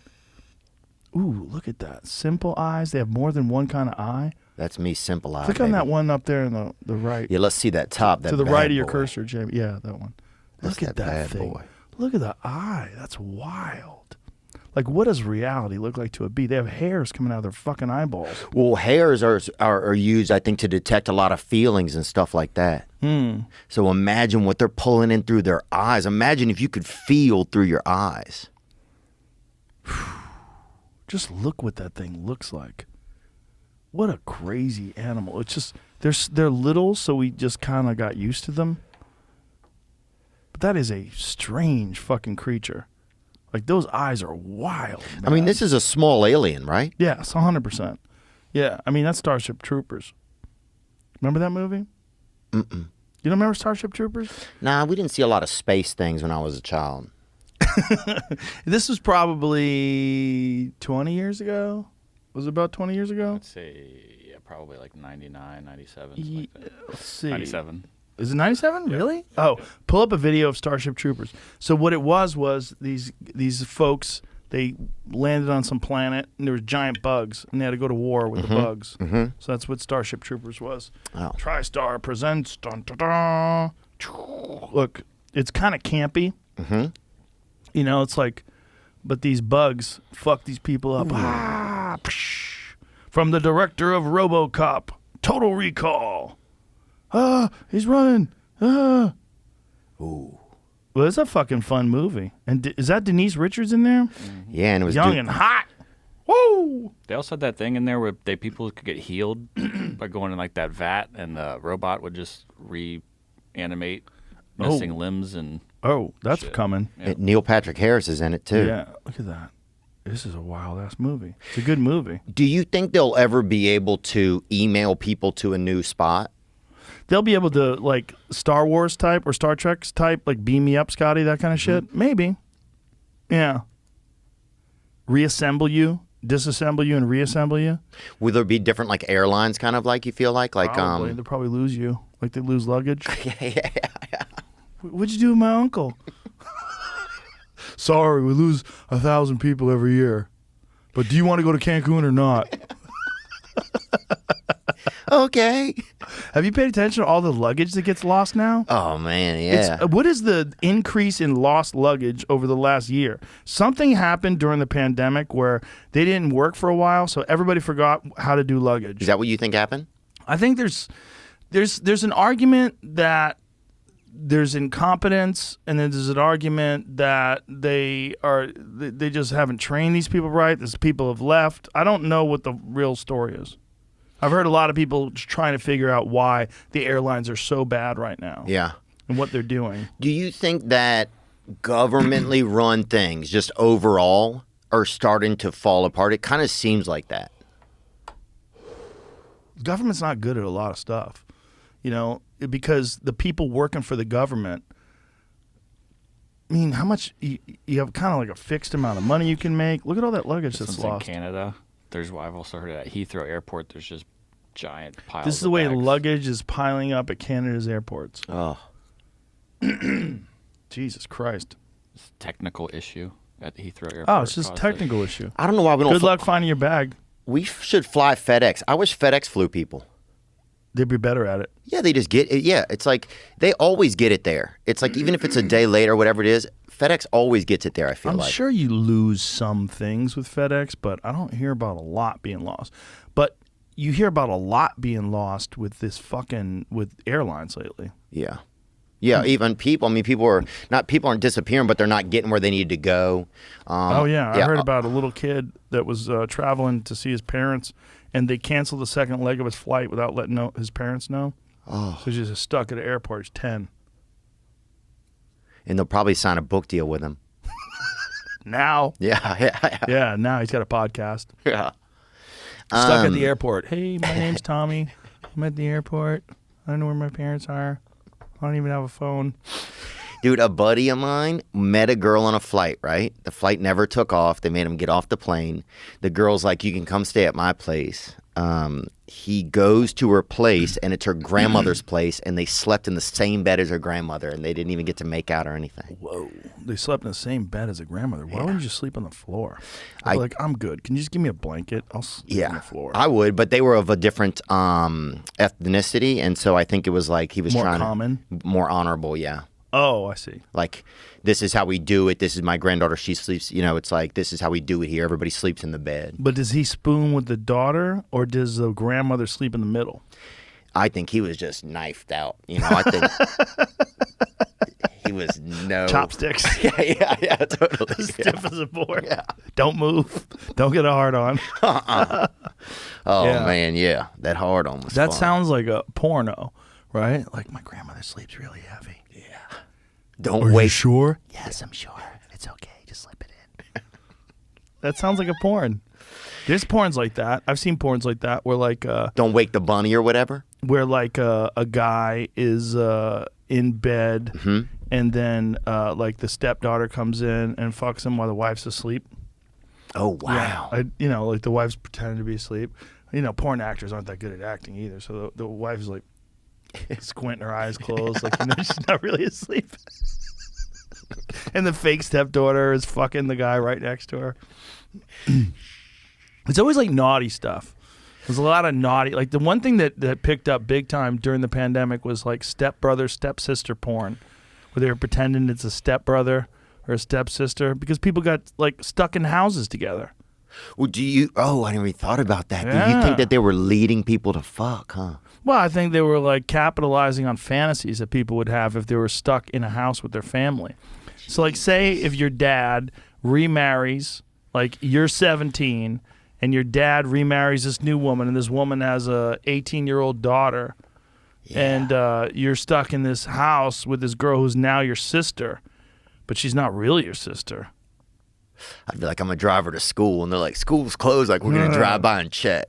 Ooh, look at that. Simple eyes. They have more than one kind of eye. That's me, simple eye. Click on that one up there in the right. Yeah, let's see that top. That to the bad right of your boy. cursor, Jamie. Yeah, that one. That's Look at that that bad thing. boy. Look at the eye. That's wild. Like, what does reality look like to a bee? They have hairs coming out of their fucking eyeballs. Well, hairs are used, I think, to detect a lot of feelings and stuff like that. So imagine what they're pulling in through their eyes. Imagine if you could feel through your eyes. Just look what that thing looks like. What a crazy animal. It's just they're little, so we just kind of got used to them. But that is a strange fucking creature. Like, those eyes are wild, man. I mean, this is a small alien, right? Yes, 100%. Yeah, I mean, that's Starship Troopers. Remember that movie? Mm-mm. You don't remember Starship Troopers? Nah, we didn't see a lot of space things when I was a child. This was probably 20 years ago. Was it about 20 years ago? I'd say, yeah, probably like 99, 97, something like that. Let's see. 97. Is it 97? Really? Oh, pull up a video of Starship Troopers. So what it was these folks, they landed on some planet and there was giant bugs and they had to go to war with the bugs. Mm-hmm. So that's what Starship Troopers was. Oh. TriStar presents. Dun, dun, dun. Look, it's kind of campy. Mm-hmm. You know, it's like, but these bugs fuck these people up. Ah, psh. From the director of RoboCop, Total Recall. Ah, he's running. Ah. Ooh. Well, it's a fucking fun movie. And is that Denise Richards in there? Yeah, and it was Young and hot. Woo! They also had that thing in there where people could get healed by going in like that vat, and the robot would just reanimate missing limbs and. Oh, that's Shit. coming. Neil Patrick Harris is in it too. Yeah, look at that. This is a wild ass movie. It's a good movie. Do you think they'll ever be able to email people to a new spot? They'll be able to, like, Star Wars type or Star Trek type, like, beam me up, Scotty, that kind of shit. Maybe. Yeah. Reassemble you, disassemble you, and reassemble you. Will there be different like airlines, kind of like you feel like Probably. They'll probably lose you, like they lose luggage. yeah. What'd you do with my uncle? Sorry, we lose 1,000 people every year. But do you want to go to Cancun or not? Okay. Have you paid attention to all the luggage that gets lost now? Oh man, yeah. What is the increase in lost luggage over the last year? Something happened during the pandemic where they didn't work for a while, so everybody forgot how to do luggage. Is that what you think happened? I think there's an argument that there's incompetence, and then there's an argument that they just haven't trained these people right. These people have left. I don't know what the real story is. I've heard a lot of people trying to figure out why the airlines are so bad right now. Yeah. And what they're doing. Do you think that governmentally run things just overall are starting to fall apart? It kind of seems like that. Government's not good at a lot of stuff, you know, because the people working for the government, I mean, how much you have kind of like a fixed amount of money you can make. Look at all that luggage that's Since lost. in Canada, I've also heard at Heathrow Airport, there's just giant piles. This is of the way bags. luggage is piling up at Canada's airports. Oh. Jesus Christ. It's a technical issue at Heathrow Airport. Oh, it's just a caused technical issue. I don't know why we don't. Good luck finding your bag. We should fly FedEx. I wish FedEx flew people. They'd be better at it. Yeah, they just get it. Yeah, it's like they always get it there. It's like even if it's a day late or whatever it is, FedEx always gets it there, I feel I'm like. sure you lose some things with FedEx, but I don't hear about a lot being lost. But you hear about a lot being lost with with airlines lately. Yeah. Yeah, even people. I mean, people aren't disappearing, but they're not getting where they need to go. I heard about a little kid that was traveling to see his parents, and they canceled the second leg of his flight without letting his parents know. Oh. So he's just stuck at the airport. He's 10. And they'll probably sign a book deal with him. Now. Yeah. Yeah, now he's got a podcast. Yeah. Stuck at the airport. Hey, my name's Tommy. I'm at the airport. I don't know where my parents are. I don't even have a phone. Dude, a buddy of mine met a girl on a flight, right? The flight never took off. They made him get off the plane. The girl's like, you can come stay at my place. He goes to her place, and it's her grandmother's place, and they slept in the same bed as her grandmother, and they didn't even get to make out or anything. Whoa. They slept in the same bed as a grandmother. Why wouldn't you just sleep on the floor? Like, I'm good. Can you just give me a blanket? I'll sleep on the floor. I would, but they were of a different ethnicity, and so I think it was like he was More trying common? more honorable, yeah. Oh, I see. Like, this is how we do it. This is my granddaughter. She sleeps, it's like, this is how we do it here. Everybody sleeps in the bed. But does he spoon with the daughter, or does the grandmother sleep in the middle? I think he was just knifed out. I think he was chopsticks. Yeah, totally. Stiff as a board. Yeah. Don't move. Don't get a hard on. Oh, man, yeah. That hard on was That fun. sounds like a porno, right? Like, my grandmother sleeps really heavy. Don't wait. You sure? Yes, I'm sure. It's okay. Just slip it in. That sounds like a porn. There's porns like that. I've seen porns like that where like Don't wake the bunny or whatever. Where like a guy is in bed and then like the stepdaughter comes in and fucks him while the wife's asleep. Oh wow. Yeah. Like the wife's pretending to be asleep. Porn actors aren't that good at acting either. So the wife's like squinting her eyes closed, like she's not really asleep. And the fake stepdaughter is fucking the guy right next to her. It's always like naughty stuff. There's a lot of naughty. Like the one thing that picked up big time during the pandemic was like stepbrother, stepsister porn, where they were pretending it's a stepbrother or a stepsister because people got like stuck in houses together. Well, I never even thought about that. Do you think that they were leading people to fuck, huh? Well, I think they were like capitalizing on fantasies that people would have if they were stuck in a house with their family. So like say if your dad remarries, like you're 17 and your dad remarries this new woman and this woman has a 18-year-old daughter and you're stuck in this house with this girl who's now your sister, but she's not really your sister. I'd be like, I'm going to drive her to school. And they're like, school's closed. Like, we're going to drive by and check.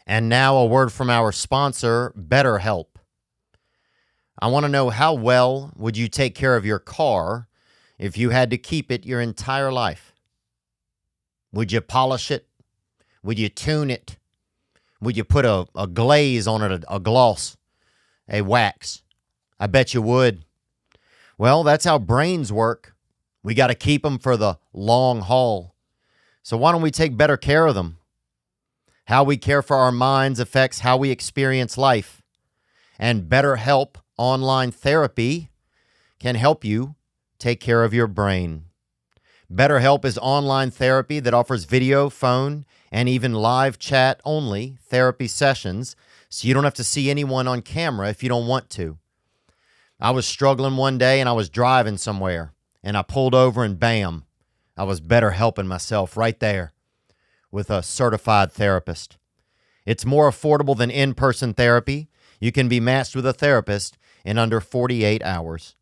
And now a word from our sponsor, BetterHelp. I want to know, how well would you take care of your car if you had to keep it your entire life? Would you polish it? Would you tune it? Would you put a glaze on it, a gloss, a wax? I bet you would. Well, that's how brains work. We got to keep them for the long haul. So why don't we take better care of them? How we care for our minds affects how we experience life. And BetterHelp online therapy can help you take care of your brain. BetterHelp is online therapy that offers video, phone, and even live chat only therapy sessions, so you don't have to see anyone on camera if you don't want to. I was struggling one day and I was driving somewhere, and I pulled over and bam, I was better helping myself right there with a certified therapist. It's more affordable than in-person therapy. You can be matched with a therapist in under 48 hours.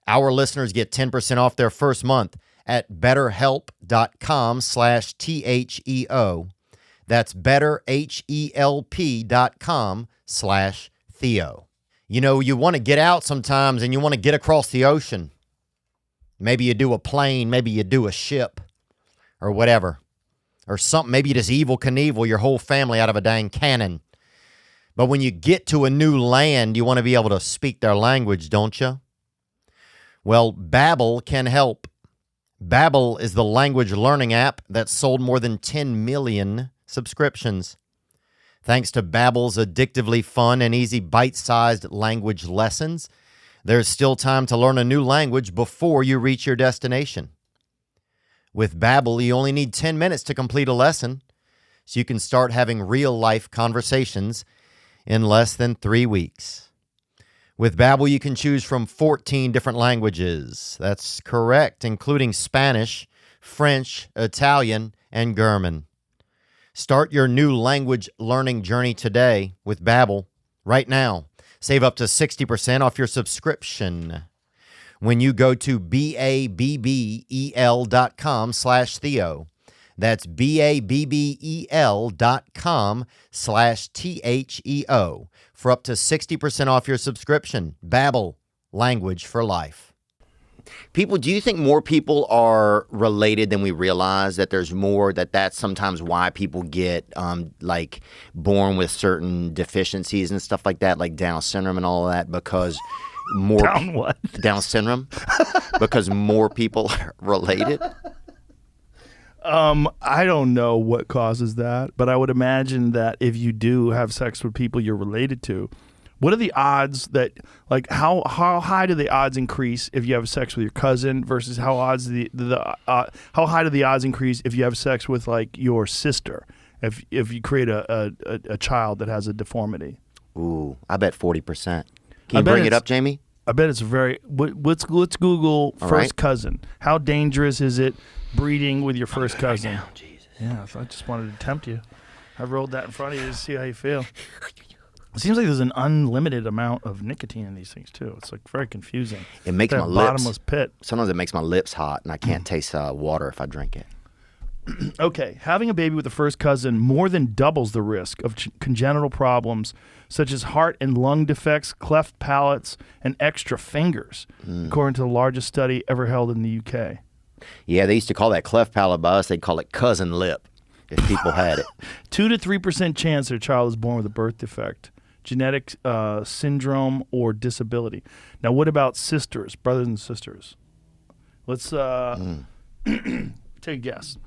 Our listeners get 10% off their first month at betterhelp.com/THEO. That's betterhelp.com/Theo. You want to get out sometimes and you want to get across the ocean. Maybe you do a plane, maybe you do a ship or whatever. Or something, maybe you just Evel Knievel your whole family out of a dang cannon. But when you get to a new land, you want to be able to speak their language, don't you? Well, Babbel can help. Babbel is the language learning app that sold more than 10 million subscriptions. Thanks to Babbel's addictively fun and easy bite-sized language lessons, there's still time to learn a new language before you reach your destination. With Babbel, you only need 10 minutes to complete a lesson, so you can start having real-life conversations in less than 3 weeks. With Babbel, you can choose from 14 different languages. That's correct, including Spanish, French, Italian, and German. Start your new language learning journey today with Babbel. Right now, save up to 60% off your subscription when you go to babbel.com/Theo. That's babbel.com/THEO for up to 60% off your subscription. Babbel, language for life. People, do you think more people are related than we realize? That there's more, that's sometimes why people get like born with certain deficiencies and stuff like that, like Down syndrome and all of that, because more Down what? Down syndrome, because more people are related. I don't know what causes that, but I would imagine that if you do have sex with people you're related to, what are the odds that, like, how high do the odds increase if you have sex with your cousin versus how high do the odds increase if you have sex with, like, your sister, if you create a child that has a deformity? Ooh, I bet 40%. Can you bring it up, Jamie? I bet it's very. Let's Google first cousin. How dangerous is it breeding with your first cousin? Right now, Jesus. Yeah, so I just wanted to tempt you. I rolled that in front of you to see how you feel. It seems like there's an unlimited amount of nicotine in these things too. It's like very confusing. It makes that my lips bottomless pit. Sometimes it makes my lips hot, and I can't taste water if I drink it. Okay, having a baby with a first cousin more than doubles the risk of congenital problems such as heart and lung defects, cleft palates, and extra fingers, according to the largest study ever held in the UK. Yeah, they used to call that cleft palate by us. They'd call it cousin lip if people had it. 2 to 3% chance their child is born with a birth defect, genetic syndrome, or disability. Now, what about sisters, brothers and sisters? Let's take a guess.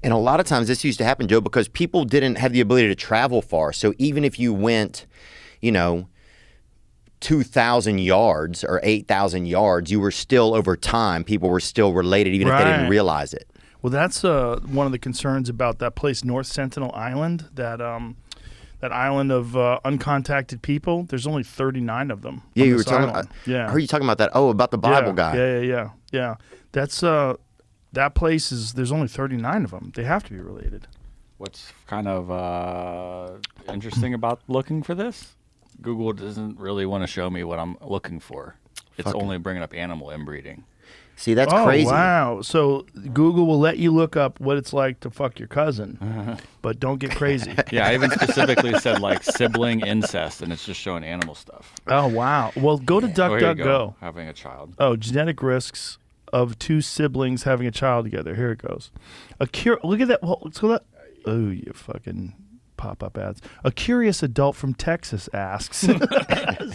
And a lot of times this used to happen, Joe, because people didn't have the ability to travel far. So even if you went, 2,000 yards or 8,000 yards, you were still, over time, people were still related, even if they didn't realize it. Well, that's one of the concerns about that place, North Sentinel Island, that island of uncontacted people. There's only 39 of them. Yeah, you were talking about. Yeah, I heard you talking about that. Oh, about the Bible guy. Yeah. That's that place is. There's only 39 of them. They have to be related. What's kind of interesting about looking for this? Google doesn't really want to show me what I'm looking for. It's only bringing up animal inbreeding. See, that's crazy. Oh, wow. So Google will let you look up what it's like to fuck your cousin, but don't get crazy. Yeah, I even specifically said, like, sibling incest, and it's just showing animal stuff. Oh, wow. Well, go to DuckDuckGo. Having a child. Oh, genetic risks of 2 siblings having a child together. Here it goes. Look at that. Well, let's go that. Oh, you fucking pop-up ads. A curious adult from Texas asks. Is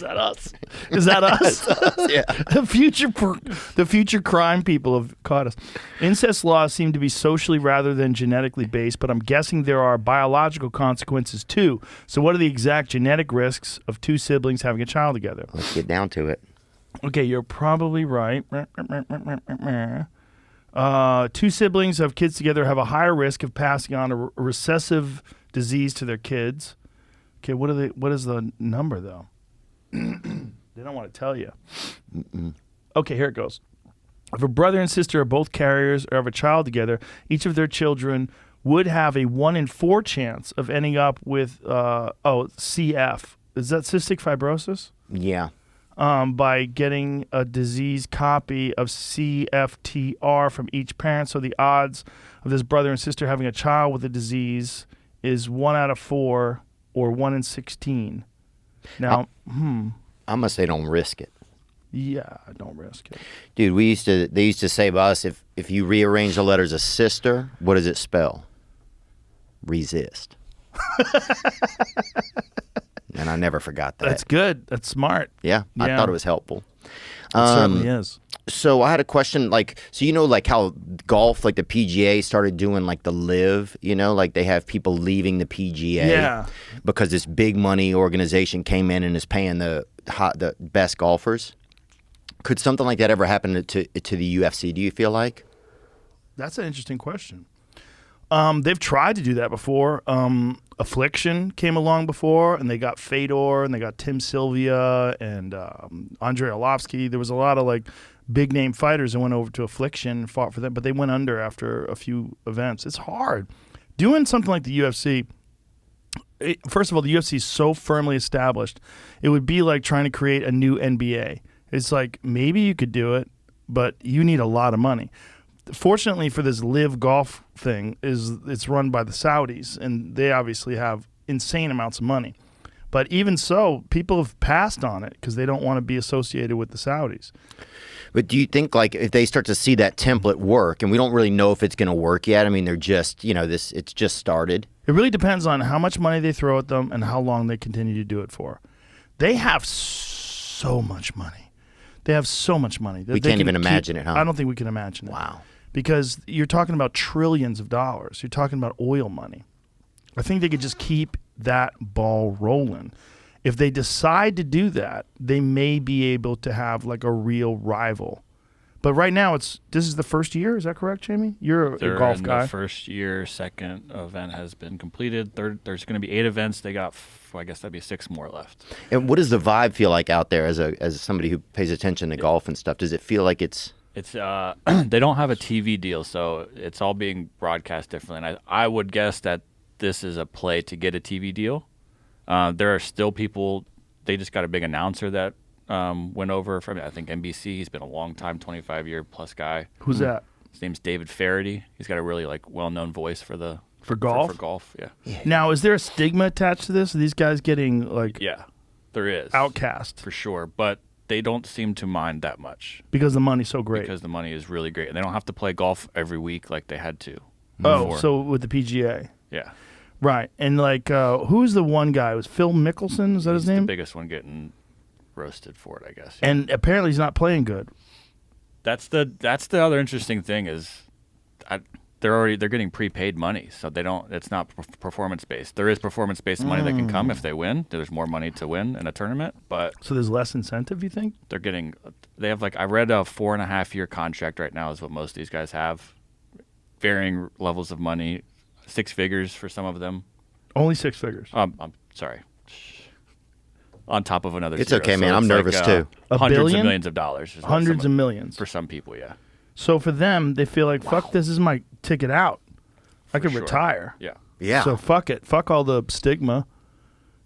that us? Is that us? Yeah. The future crime people have caught us. Incest laws seem to be socially rather than genetically based, but I'm guessing there are biological consequences too. So what are the exact genetic risks of 2 siblings having a child together? Let's get down to it. Okay, you're probably right. 2 siblings of kids together have a higher risk of passing on a recessive disease to their kids. Okay, what is the number though? They don't want to tell you. Okay, here it goes. If a brother and sister are both carriers or have a child together, each of their children would have a 1 in 4 chance of ending up with CF. Is that cystic fibrosis? Yeah. By getting a disease copy of CFTR from each parent. So the odds of this brother and sister having a child with the disease is 1 out of 4 or 1 in 16. Now, I'm gonna say don't risk it. Yeah, don't risk it. Dude, they used to say by us, if you rearrange the letters of sister, what does it spell? Resist. And I never forgot that. That's good. That's smart. Yeah, I thought it was helpful. certainly is. So I had a question, like, so you know, like how golf, like the PGA started doing like the LIV, you know, like they have people leaving the PGA because this big money organization came in and is paying the best golfers. Could something like that ever happen to the UFC? Do you feel like? That's an interesting question. They've tried to do that before. Affliction came along before, and they got Fedor, and they got Tim Sylvia, and Andrei Arlovsky. There was a lot of like big name fighters that went over to Affliction and fought for them, but they went under after a few events. It's hard doing something like the UFC. First of all, the UFC is so firmly established. It would be like trying to create a new NBA. It's like maybe you could do it, but you need a lot of money. Fortunately for this LIV Golf thing, it's run by the Saudis, and they obviously have insane amounts of money. But even so, people have passed on it because they don't want to be associated with the Saudis. But do you think, like, if they start to see that template work, and we don't really know if it's going to work yet? I mean, they're just, you know, it's just started. It really depends on how much money they throw at them and how long they continue to do it for. They have so much money. They have so much money. We can't even imagine it, huh? I don't think we can imagine it. Wow. Because you're talking about trillions of dollars. You're talking about oil money. I think they could just keep that ball rolling. If they decide to do that, they may be able to have like a real rival. But right now, this is the first year. Is that correct, Jamie? You're a golf guy. The first year, second event has been completed. There's going to be 8 events. They got, I guess that'd be 6 more left. And what does the vibe feel like out there as somebody who pays attention to golf and stuff? Does it feel like it's they don't have a TV deal, so it's all being broadcast differently. And I would guess that this is a play to get a TV deal. There are still people. They just got a big announcer that went over from, I think, NBC. He's been a long time, 25-year-plus guy. Who's that? His name's David Faraday. He's got a really like well-known voice for golf. For golf, yeah. Now, is there a stigma attached to this? Are these guys getting like there is outcast for sure, but they don't seem to mind that much because the money's so great. Because the money is really great, and they don't have to play golf every week like they had to. Oh, before. so with the PGA, yeah. Right, and like, who's the one guy? It was Phil Mickelson? Is that his name? The biggest one getting roasted for it, I guess. Yeah. And apparently he's not playing good. That's the other interesting thing is, they're getting prepaid money, so they don't. It's not performance based. There is performance based money that can come if they win. There's more money to win in a tournament, but so there's less incentive. You think they have like I read a 4.5-year contract right now is what most of these guys have, varying levels of money. 6 figures for some of them. Only 6 figures. I'm sorry. On top of another. It's zero. okay, So man. I'm nervous too. Hundreds of millions of dollars. Hundreds of millions for some people. Yeah. So for them, they feel like fuck this is my ticket out. I could retire. Yeah. Yeah. So fuck it. Fuck all the stigma.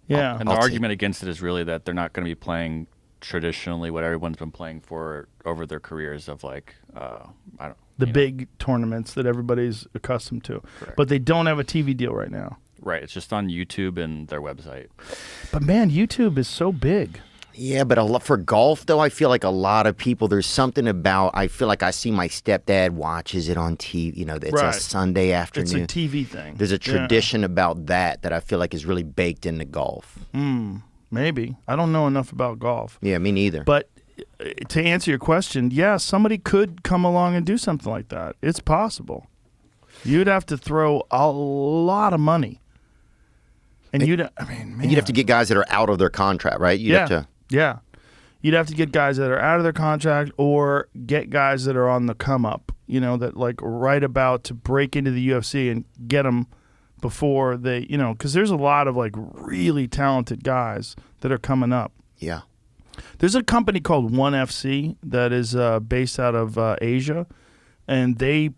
Yeah. And the argument against it is really that they're not going to be playing traditionally what everyone's been playing for over their careers of like the big tournaments that everybody's accustomed to. Correct. But they don't have a TV deal right now. Right. It's just on YouTube and their website. But man, YouTube is so big. Yeah, but for golf, though, I feel like a lot of people, there's something about, I feel like I see my stepdad watches it on TV. You know, it's a Sunday afternoon. It's a TV thing. There's a tradition about that I feel like is really baked into golf. Maybe. I don't know enough about golf. Yeah, me neither. But to answer your question, yeah, somebody could come along and do something like that. It's possible. You'd have to throw a lot of money. And you'd have to get guys that are out of their contract, right? You'd have to. Yeah. You'd have to get guys that are out of their contract or get guys that are on the come up, you know, that like right about to break into the UFC and get them before they, you know, because there's a lot of like really talented guys that are coming up. Yeah. There's a company called ONE FC that is based out of Asia, and they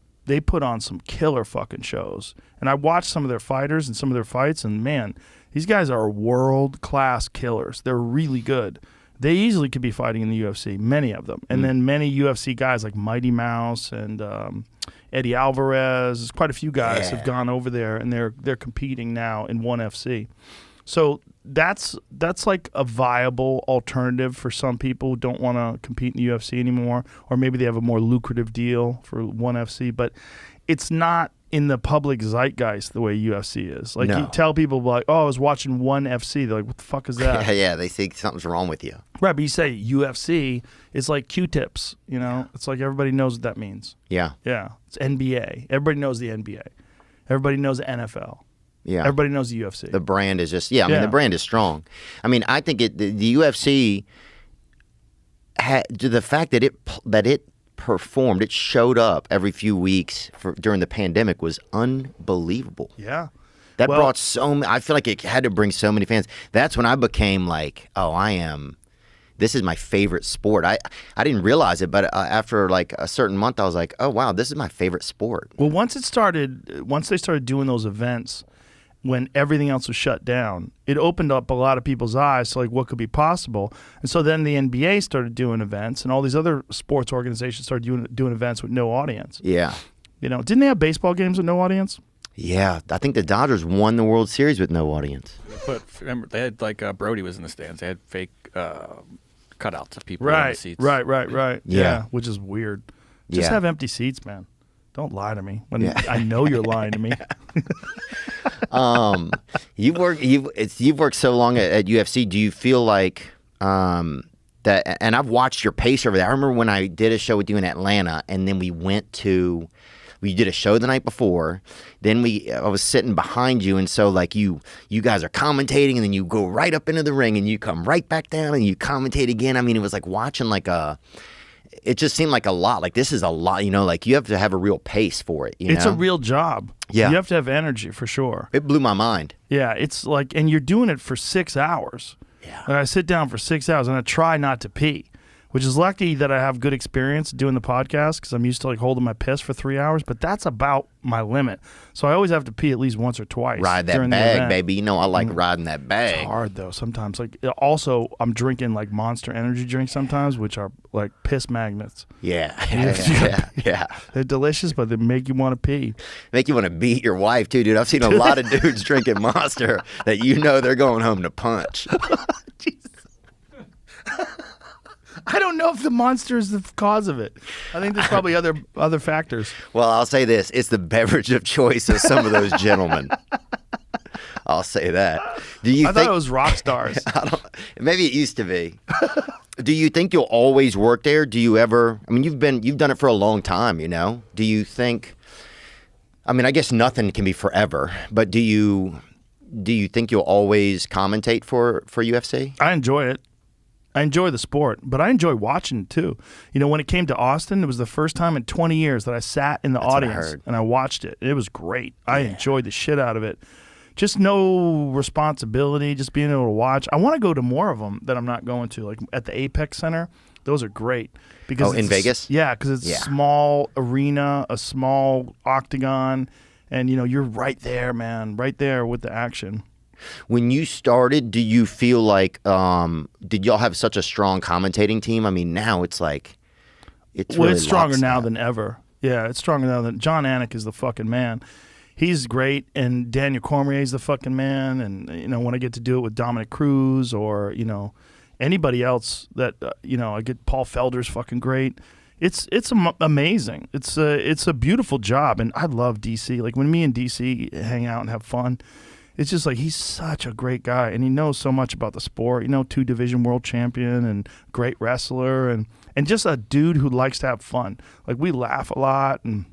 put on some killer fucking shows. And I watched some of their fighters and some of their fights, and man, these guys are world-class killers. They're really good. They easily could be fighting in the UFC, many of them. And then many UFC guys like Mighty Mouse and Eddie Alvarez, quite a few guys have gone over there, and they're competing now in ONE FC. So that's like a viable alternative for some people who don't want to compete in the UFC anymore, or maybe they have a more lucrative deal for ONE FC. But it's not in the public zeitgeist the way UFC is. Like, No. you tell people, like, oh, I was watching ONE FC. They're like, what the fuck is that? Yeah, they think something's wrong with you. Right, but you say UFC, it's like Q-tips, you know? It's like everybody knows what that means. Yeah, Yeah, it's NBA. Everybody knows the NBA. Everybody knows the NFL. yeah. Everybody knows the UFC. The brand is just, I mean, Yeah. the brand is strong. I mean, I think the UFC the fact that it performed, it showed up every few weeks during the pandemic was unbelievable. Yeah. That Well- brought I feel like it had to bring so many fans. That's when I became like, oh, this is my favorite sport. I didn't realize it, but after like a certain month, I was like, oh, wow, this is my favorite sport. Well, once they started doing those events when everything else was shut down, it opened up a lot of people's eyes to like what could be possible. And so then the NBA started doing events, and all these other sports organizations started doing events with no audience. Yeah. You know, didn't they have baseball games with no audience? Yeah. I think the Dodgers won the World Series with no audience. But remember, they had like Brody was in the stands. They had fake cutouts of people in the Right, seats. right. Yeah. Which is weird. Just Yeah. have empty seats, man. Don't lie to me when I know you're lying to me. You've worked so long at UFC. Do you feel like that? And I've watched your pace over there. I remember when I did a show with you in Atlanta, and then we did a show the night before. Then I was sitting behind you, and so like you guys are commentating, and then you go right up into the ring, and you come right back down, and you commentate again. I mean, it was like watching it just seemed like a lot. Like, this is a lot, you know, like you have to have a real pace for it. It's know? a real job. Yeah. You have to have energy for sure. It blew my mind. Yeah, it's like, and you're doing it for 6 hours. Yeah. Like, I sit down for 6 hours and I try not to pee, which is lucky that I have good experience doing the podcast because I'm used to like holding my piss for 3 hours, but that's about my limit. So I always have to pee at least once or twice. Ride that during the bag, event. baby. You know I like riding that It's bag. hard though sometimes. Like, also, I'm drinking like Monster energy drinks sometimes, which are like piss magnets. Yeah. Yeah. They're delicious, but they make you want to pee. Make you want to beat your wife too, dude. I've seen a lot of dudes drinking Monster that you know they're going home to punch. I don't know if the Monster is the cause of it. I think there's probably other factors. Well, I'll say this: it's the beverage of choice of some of those gentlemen. I'll say that. Do you I think thought it was rock stars. maybe it used to be? Do you think you'll always work there? Do you ever? I mean, you've done it for a long time. You know. Do you think? I mean, I guess nothing can be forever, but do you think you'll always commentate for UFC? I enjoy it. I enjoy the sport, but I enjoy watching it too. You know, when it came to Austin, it was the first time in 20 years that I sat in the what I audience heard. and I watched it. It was great. I enjoyed the shit out of it. Just no responsibility, just being able to watch. I want to go to more of them that I'm not going to, like at the Apex Center. Those are great. Because in Vegas? Yeah, because it's a small arena, a small octagon, and, you know, you're right there, man, right there with the action. When you started, do you feel like did y'all have such a strong commentating team? I mean, now it's like it's Well, really it's stronger now lockstep. than ever. Yeah, it's stronger now than John Anik is the fucking man. He's great, and Daniel Cormier is the fucking man. And, you know, when I get to do it with Dominic Cruz or, you know, anybody else that you know, I get Paul Felder's fucking great. It's amazing. It's a beautiful job, and I love DC. Like, when me and DC hang out and have fun, it's just like, he's such a great guy, and he knows so much about the sport. You know, 2-division world champion and great wrestler, and just a dude who likes to have fun. Like, we laugh a lot, and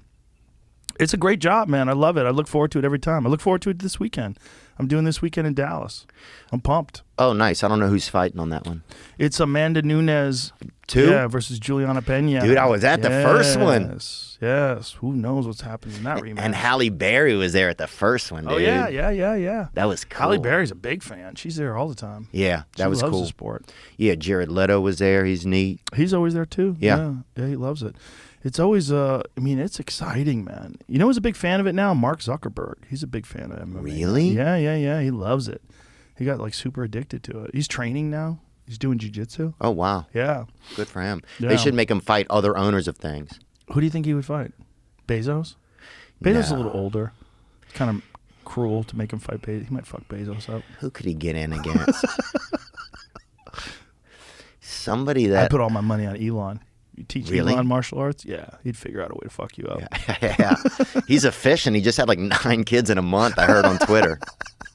it's a great job, man. I love it. I look forward to it every time. I look forward to it this weekend. I'm doing this weekend in Dallas. I'm pumped. Oh, nice. I don't know who's fighting on that one. It's Amanda Nunes versus Juliana Pena. Dude, I was at the first one. Yes. Who knows what's happening in that rematch? And Halle Berry was there at the first one, dude. Oh, yeah. That was cool. Halle Berry's a big fan. She's there all the time. Yeah, that She was loves cool. the sport. Yeah, Jared Leto was there. He's neat. He's always there too. Yeah. Yeah, he loves it. It's always, I mean, it's exciting, man. You know who's a big fan of it now? Mark Zuckerberg. He's a big fan of MMA. Really? Yeah. He loves it. He got like super addicted to it. He's training now. He's doing jiu-jitsu. Oh, wow. Yeah. Good for him. Yeah. They should make him fight other owners of things. Who do you think he would fight? Bezos? Bezos is a No. little older. Kind of cruel to make him fight Bezos. He might fuck Bezos up. Who could he get in against? Somebody I that... put all my money on Elon. You teach Really? Elon martial arts? Yeah, he'd figure out a way to fuck you up. Yeah. He's efficient. He just had like 9 kids in a month, I heard on Twitter.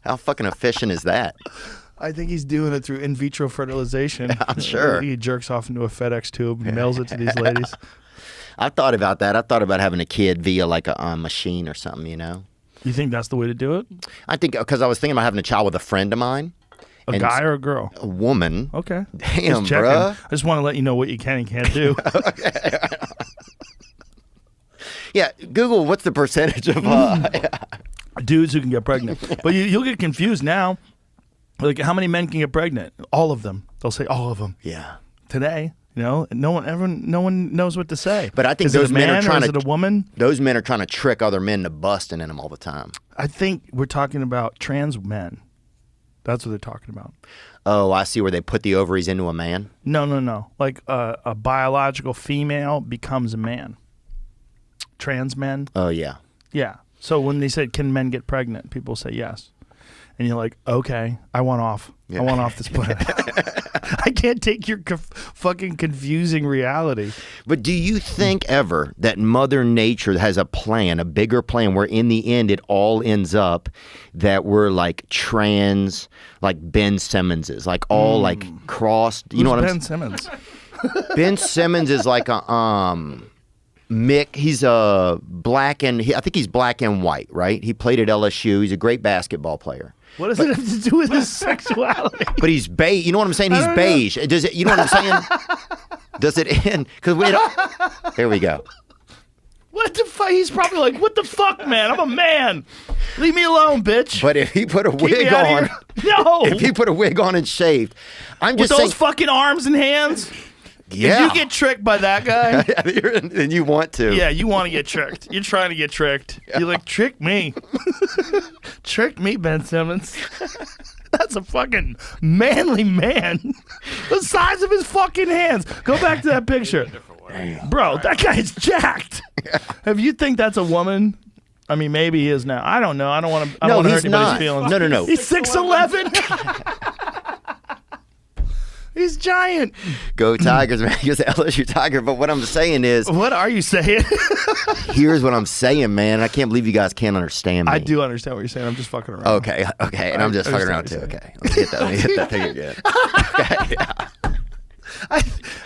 How fucking efficient is that? I think he's doing it through in vitro fertilization. I'm sure. He jerks off into a FedEx tube and mails it to these ladies. I thought about that. I thought about having a kid via like a machine or something, you know? You think that's the way to do it? I think because I was thinking about having a child with a friend of mine. A guy or a girl? A woman. Okay. Damn, Just checking. bruh. I just want to let you know what you can and can't do. Yeah, Google what's the percentage of Dudes who can get pregnant. But you'll get confused now. Like, how many men can get pregnant? All of them. They'll say all of them. Yeah. Today, you know, no one knows what to say. But I think is those it a men are man trying or to is it a woman? Those men are trying to trick other men to busting in them all the time. I think we're talking about trans men. That's what they're talking about. Oh, I see where they put the ovaries into a man. No. Like a biological female becomes a man. Trans men. Oh yeah. Yeah. So when they said, can men get pregnant? People say yes. And you're like, okay, I want off. Yeah. I want off this planet. I can't take your fucking confusing reality. But do you think ever that Mother Nature has a plan, a bigger plan, where in the end it all ends up that we're like trans, like Ben Simmons is, like all like crossed. You know what Ben I'm Simmons? Ben Simmons is like a Mick. He's a black and I think he's black and white, right? He played at LSU. He's a great basketball player. What does it have to do with his sexuality? But he's beige. You know what I'm saying? He's beige. Does it? You know what I'm saying? Does it end? Because there we go. What the fuck? He's probably like, what the fuck, man? I'm a man. Leave me alone, bitch. But if he put a Keep me wig out on, of here. No. if he put a wig on and shaved, I'm With just saying. those fucking arms and hands? Yeah. If you get tricked by that guy, then you want to. yeah, you want to get tricked. You're trying to get tricked. You're like, trick me. Trick me, Ben Simmons. That's a fucking manly man. The size of his fucking hands. Go back to that picture. Bro, that guy's jacked. If you think that's a woman, I mean, maybe he is now. I don't know. I don't want to hurt he's anybody's not. feelings. No. He's 6'11". He's giant. Go Tigers, man. He was an LSU Tiger. But what I'm saying is, What are you saying? here's what I'm saying, man. I can't believe you guys can't understand me. I do understand what you're saying. I'm just fucking around. Okay. And I'm just I fucking around understand too. what Okay. Let me hit that thing again. Okay. Yeah. I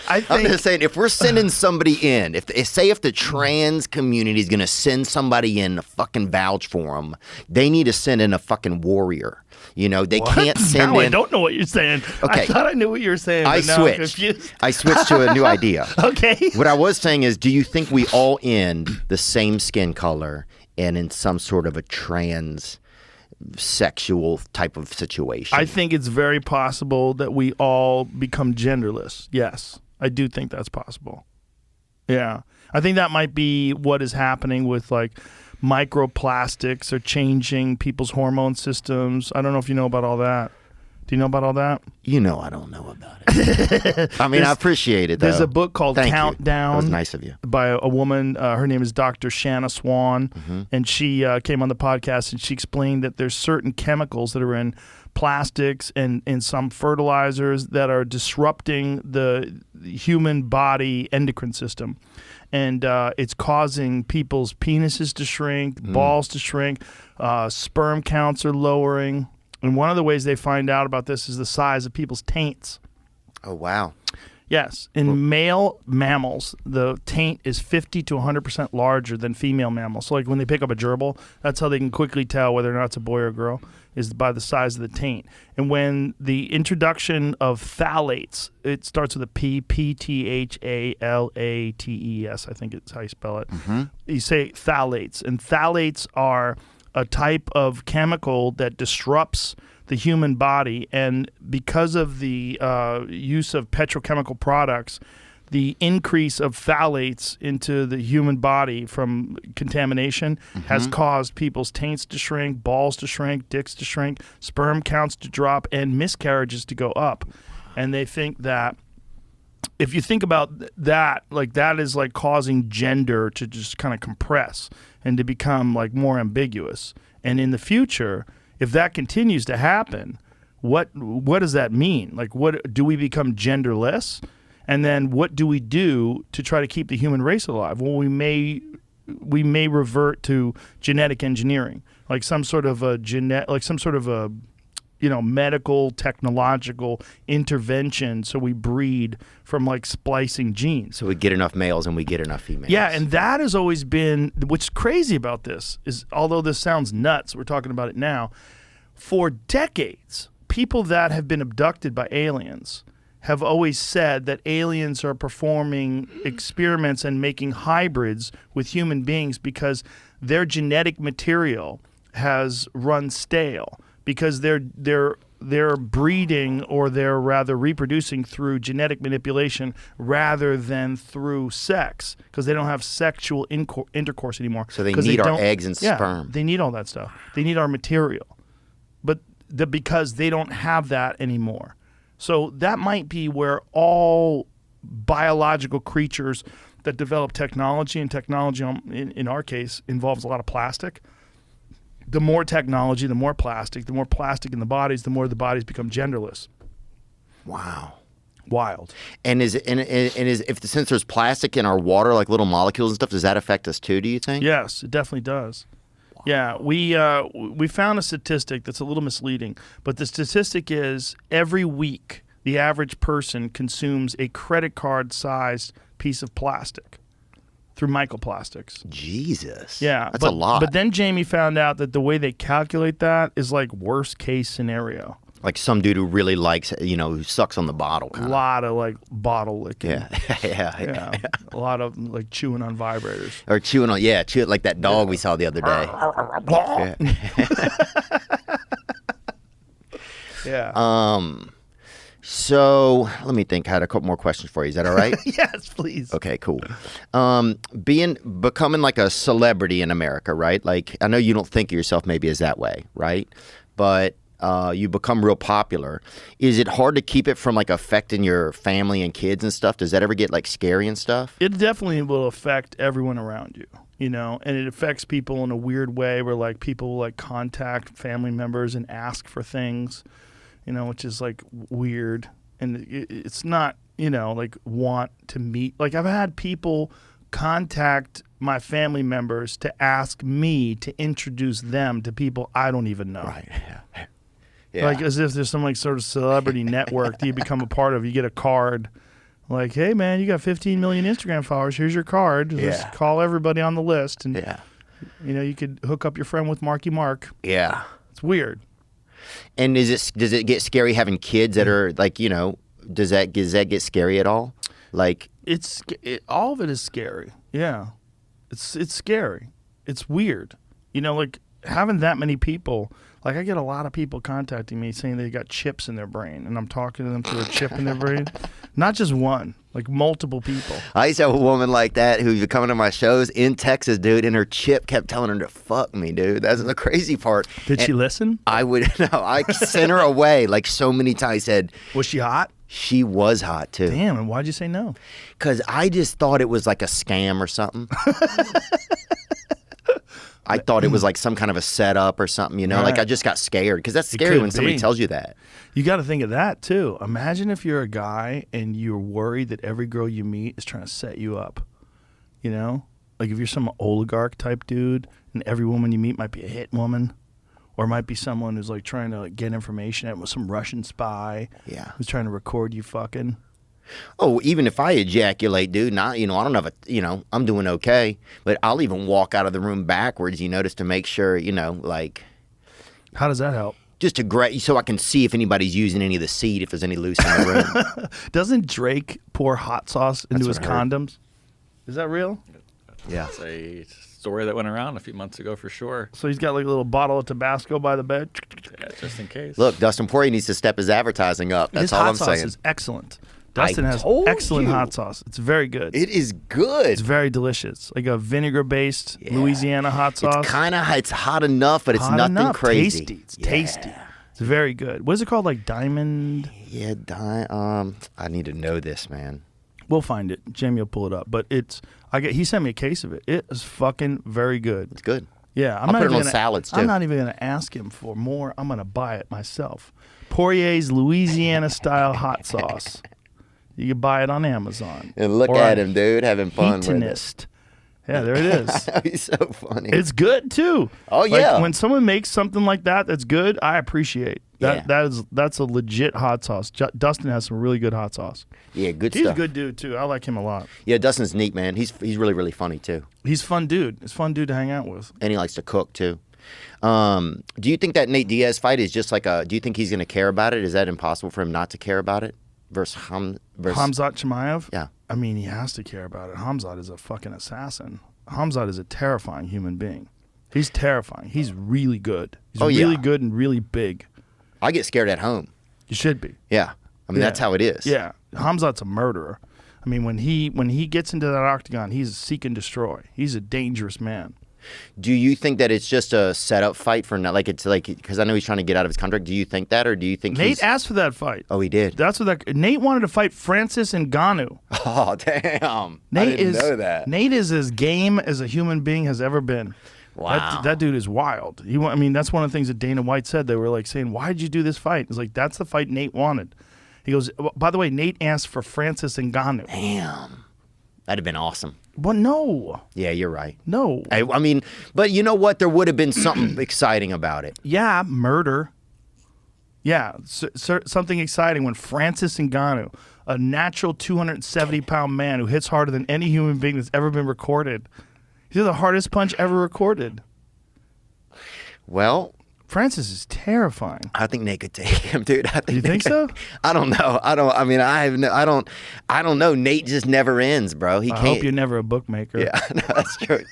I'm think just saying, if we're sending somebody in, if the trans community is going to send somebody in to fucking vouch for them, they need to send in a fucking warrior. You know, they can't send now in. I don't know what you're saying. Okay. I thought I knew what you were saying. I but now I'm switched. confused. I switched to a new idea. Okay. What I was saying is, do you think we all end the same skin color and in some sort of a trans sexual type of situation? I think it's very possible that we all become genderless. Yes, I do think that's possible. Yeah. I think that might be what is happening with like microplastics or changing people's hormone systems. I don't know if you know about all that. Do you know about all that? You know I don't know about it. I mean, I appreciate it, though. There's a book called Thank you. Countdown. That was nice of you. By a woman. Her name is Dr. Shanna Swan. Mm-hmm. And she came on the podcast and she explained that there's certain chemicals that are in plastics and in some fertilizers that are disrupting the human body endocrine system. And it's causing people's penises to shrink, balls to shrink, sperm counts are lowering. And one of the ways they find out about this is the size of people's taints. Oh, wow. Yes. In male mammals, the taint is 50 to 100% larger than female mammals. So like when they pick up a gerbil, that's how they can quickly tell whether or not it's a boy or girl, is by the size of the taint. And when the introduction of phthalates, it starts with a P, P-T-H-A-L-A-T-E-S, I think it's how you spell it. You say phthalates. And phthalates are a type of chemical that disrupts the human body, and because of the use of petrochemical products, the increase of phthalates into the human body from contamination has caused people's taints to shrink, balls to shrink, dicks to shrink, sperm counts to drop, and miscarriages to go up. And they think that if you think about that, like that is like causing gender to just kind of compress and to become like more ambiguous. And in the future, if that continues to happen, what does that mean? Like, what do we become genderless? And then what do we do to try to keep the human race alive? Well, we may revert to genetic engineering, like some sort of a medical technological intervention, so we breed from like splicing genes. So we get enough males and we get enough females. Yeah, and that has always been what's crazy about this is, although this sounds nuts, we're talking about it now, for decades, people that have been abducted by aliens have always said that aliens are performing experiments and making hybrids with human beings because their genetic material has run stale, because they're breeding, or they're rather reproducing through genetic manipulation rather than through sex, because they don't have sexual intercourse anymore. So they need our eggs and sperm. They need all that stuff. They need our material, but because they don't have that anymore. So that might be where all biological creatures that develop technology, and technology in our case involves a lot of plastic. The more technology, the more plastic in the bodies, the more the bodies become genderless. Wow. Wild. And since there's plastic in our water, like little molecules and stuff, does that affect us too, do you think? Yes, it definitely does. Yeah, we found a statistic that's a little misleading, but the statistic is every week the average person consumes a credit card-sized piece of plastic through microplastics. Jesus. Yeah. That's a lot. But then Jamie found out that the way they calculate that is like worst case scenario. Like some dude who really likes, who sucks on the bottle. A lot of like bottle licking. Yeah. Yeah. A lot of like chewing on vibrators. Or chewing like that dog we saw the other day. Yeah. So let me think. I had a couple more questions for you. Is that all right? Yes, please. Okay, cool. Becoming like a celebrity in America, right? Like, I know you don't think of yourself maybe as that way, right? But you become real popular. Is it hard to keep it from like affecting your family and kids and stuff? Does that ever get like scary and stuff? It definitely will affect everyone around you, and it affects people in a weird way where like people will like contact family members and ask for things, which is like weird. And it's not, like want to meet. Like I've had people contact my family members to ask me to introduce them to people I don't even know. Right. Yeah. Like as if there's some like sort of celebrity network that you become a part of. You get a card like, hey man, you got 15 million Instagram followers. Here's your card. Just call everybody on the list. And you could hook up your friend with Marky Mark. Yeah. It's weird. And does it get scary having kids that are like, does that get scary at all? Like all of it is scary. Yeah. It's scary. It's weird. Like having that many people. Like I get a lot of people contacting me saying they got chips in their brain, and I'm talking to them through a chip in their brain. Not just one, like multiple people. I used to have a woman like that who was coming to my shows in Texas, dude, and her chip kept telling her to fuck me, dude. That's the crazy part. Did she listen? I sent her away like so many times. I said, was she hot? She was hot too. Damn, and why'd you say no? Because I just thought it was like a scam or something. I thought it was like some kind of a setup or something, Like Right. I just got scared because that's scary when somebody tells you that. You got to think of that too. Imagine if you're a guy and you're worried that every girl you meet is trying to set you up. Like if you're some oligarch type dude and every woman you meet might be a hit woman, or might be someone who's like trying to get information with some Russian spy. Yeah. Who's trying to record you fucking. Oh, even if I ejaculate, dude, I don't have I'm doing okay. But I'll even walk out of the room backwards, just to make sure, like. How does that help? Just so I can see if anybody's using any of the seed, if there's any loose in the room. Doesn't Drake pour hot sauce into his condoms? Is that real? Yeah. It's a story that went around a few months ago for sure. So he's got like a little bottle of Tabasco by the bed. Yeah, just in case. Look, Dustin Poirier needs to step his advertising up. That's his all hot I'm sauce saying. is excellent. Dustin has told excellent you. hot sauce. It's very good. It is good. It's very delicious. Like a vinegar-based Louisiana hot sauce. It's hot enough, but it's Hot nothing enough. crazy. Tasty. It's tasty. It's very good. What is it called? Like Diamond? Yeah, I need to know this, man. We'll find it. Jamie will pull it up. But he sent me a case of it. It is fucking very good. It's good. Yeah, I'll put it on salads, too. I'm not even going to ask him for more. I'm going to buy it myself. Poirier's Louisiana-style hot sauce. You can buy it on Amazon. And look Or at on him, dude, having fun with it. Heatonist. Yeah, there it is. He's so funny. It's good too. Oh, Like, yeah. when someone makes something like that that's good, I appreciate. Yeah. That's a legit hot sauce. Dustin has some really good hot sauce. Yeah, good He's stuff. a good dude too. I like him a lot. Yeah, Dustin's neat, man. He's really, really funny, too. He's a fun dude. He's a fun dude to hang out with. And he likes to cook, too. Do you think that Nate Diaz fight is just like do you think he's going to care about it? Is that impossible for him not to care about it? Versus Hamzat Chimaev? Yeah. I mean, he has to care about it. Hamzat is a fucking assassin. Hamzat is a terrifying human being. He's terrifying. He's really good. He's really good and really big. I get scared at home. You should be. Yeah. I mean, that's how it is. Yeah. Hamzat's a murderer. I mean, when he gets into that octagon, he's a seek and destroy. He's a dangerous man. Do you think that it's just a setup fight for like it's like because I know he's trying to get out of his contract? Do you think that, or do you think Nate asked for that fight? Oh, he did. That's what Nate wanted to fight Francis Ngannou. Oh, damn! Nate I didn't know that. Nate is as game as a human being has ever been. Wow. That dude is wild. I mean, that's one of the things that Dana White said. They were like saying, "Why did you do this fight?" It's like that's the fight Nate wanted. He goes, by the way, Nate asked for Francis Ngannou. Damn, that'd have been awesome. But no. Yeah, you're right. No. I mean, but you know what? There would have been something exciting about it. Yeah, murder. Yeah, something exciting when Francis Ngannou, a natural 270-pound man who hits harder than any human being that's ever been recorded. He's the hardest punch ever recorded. Well, Francis is terrifying. I think Nate could take him, dude. You think so? I don't know. I don't know. Nate just never ends, bro. He I can't. hope you're never a bookmaker. Yeah, no, that's true.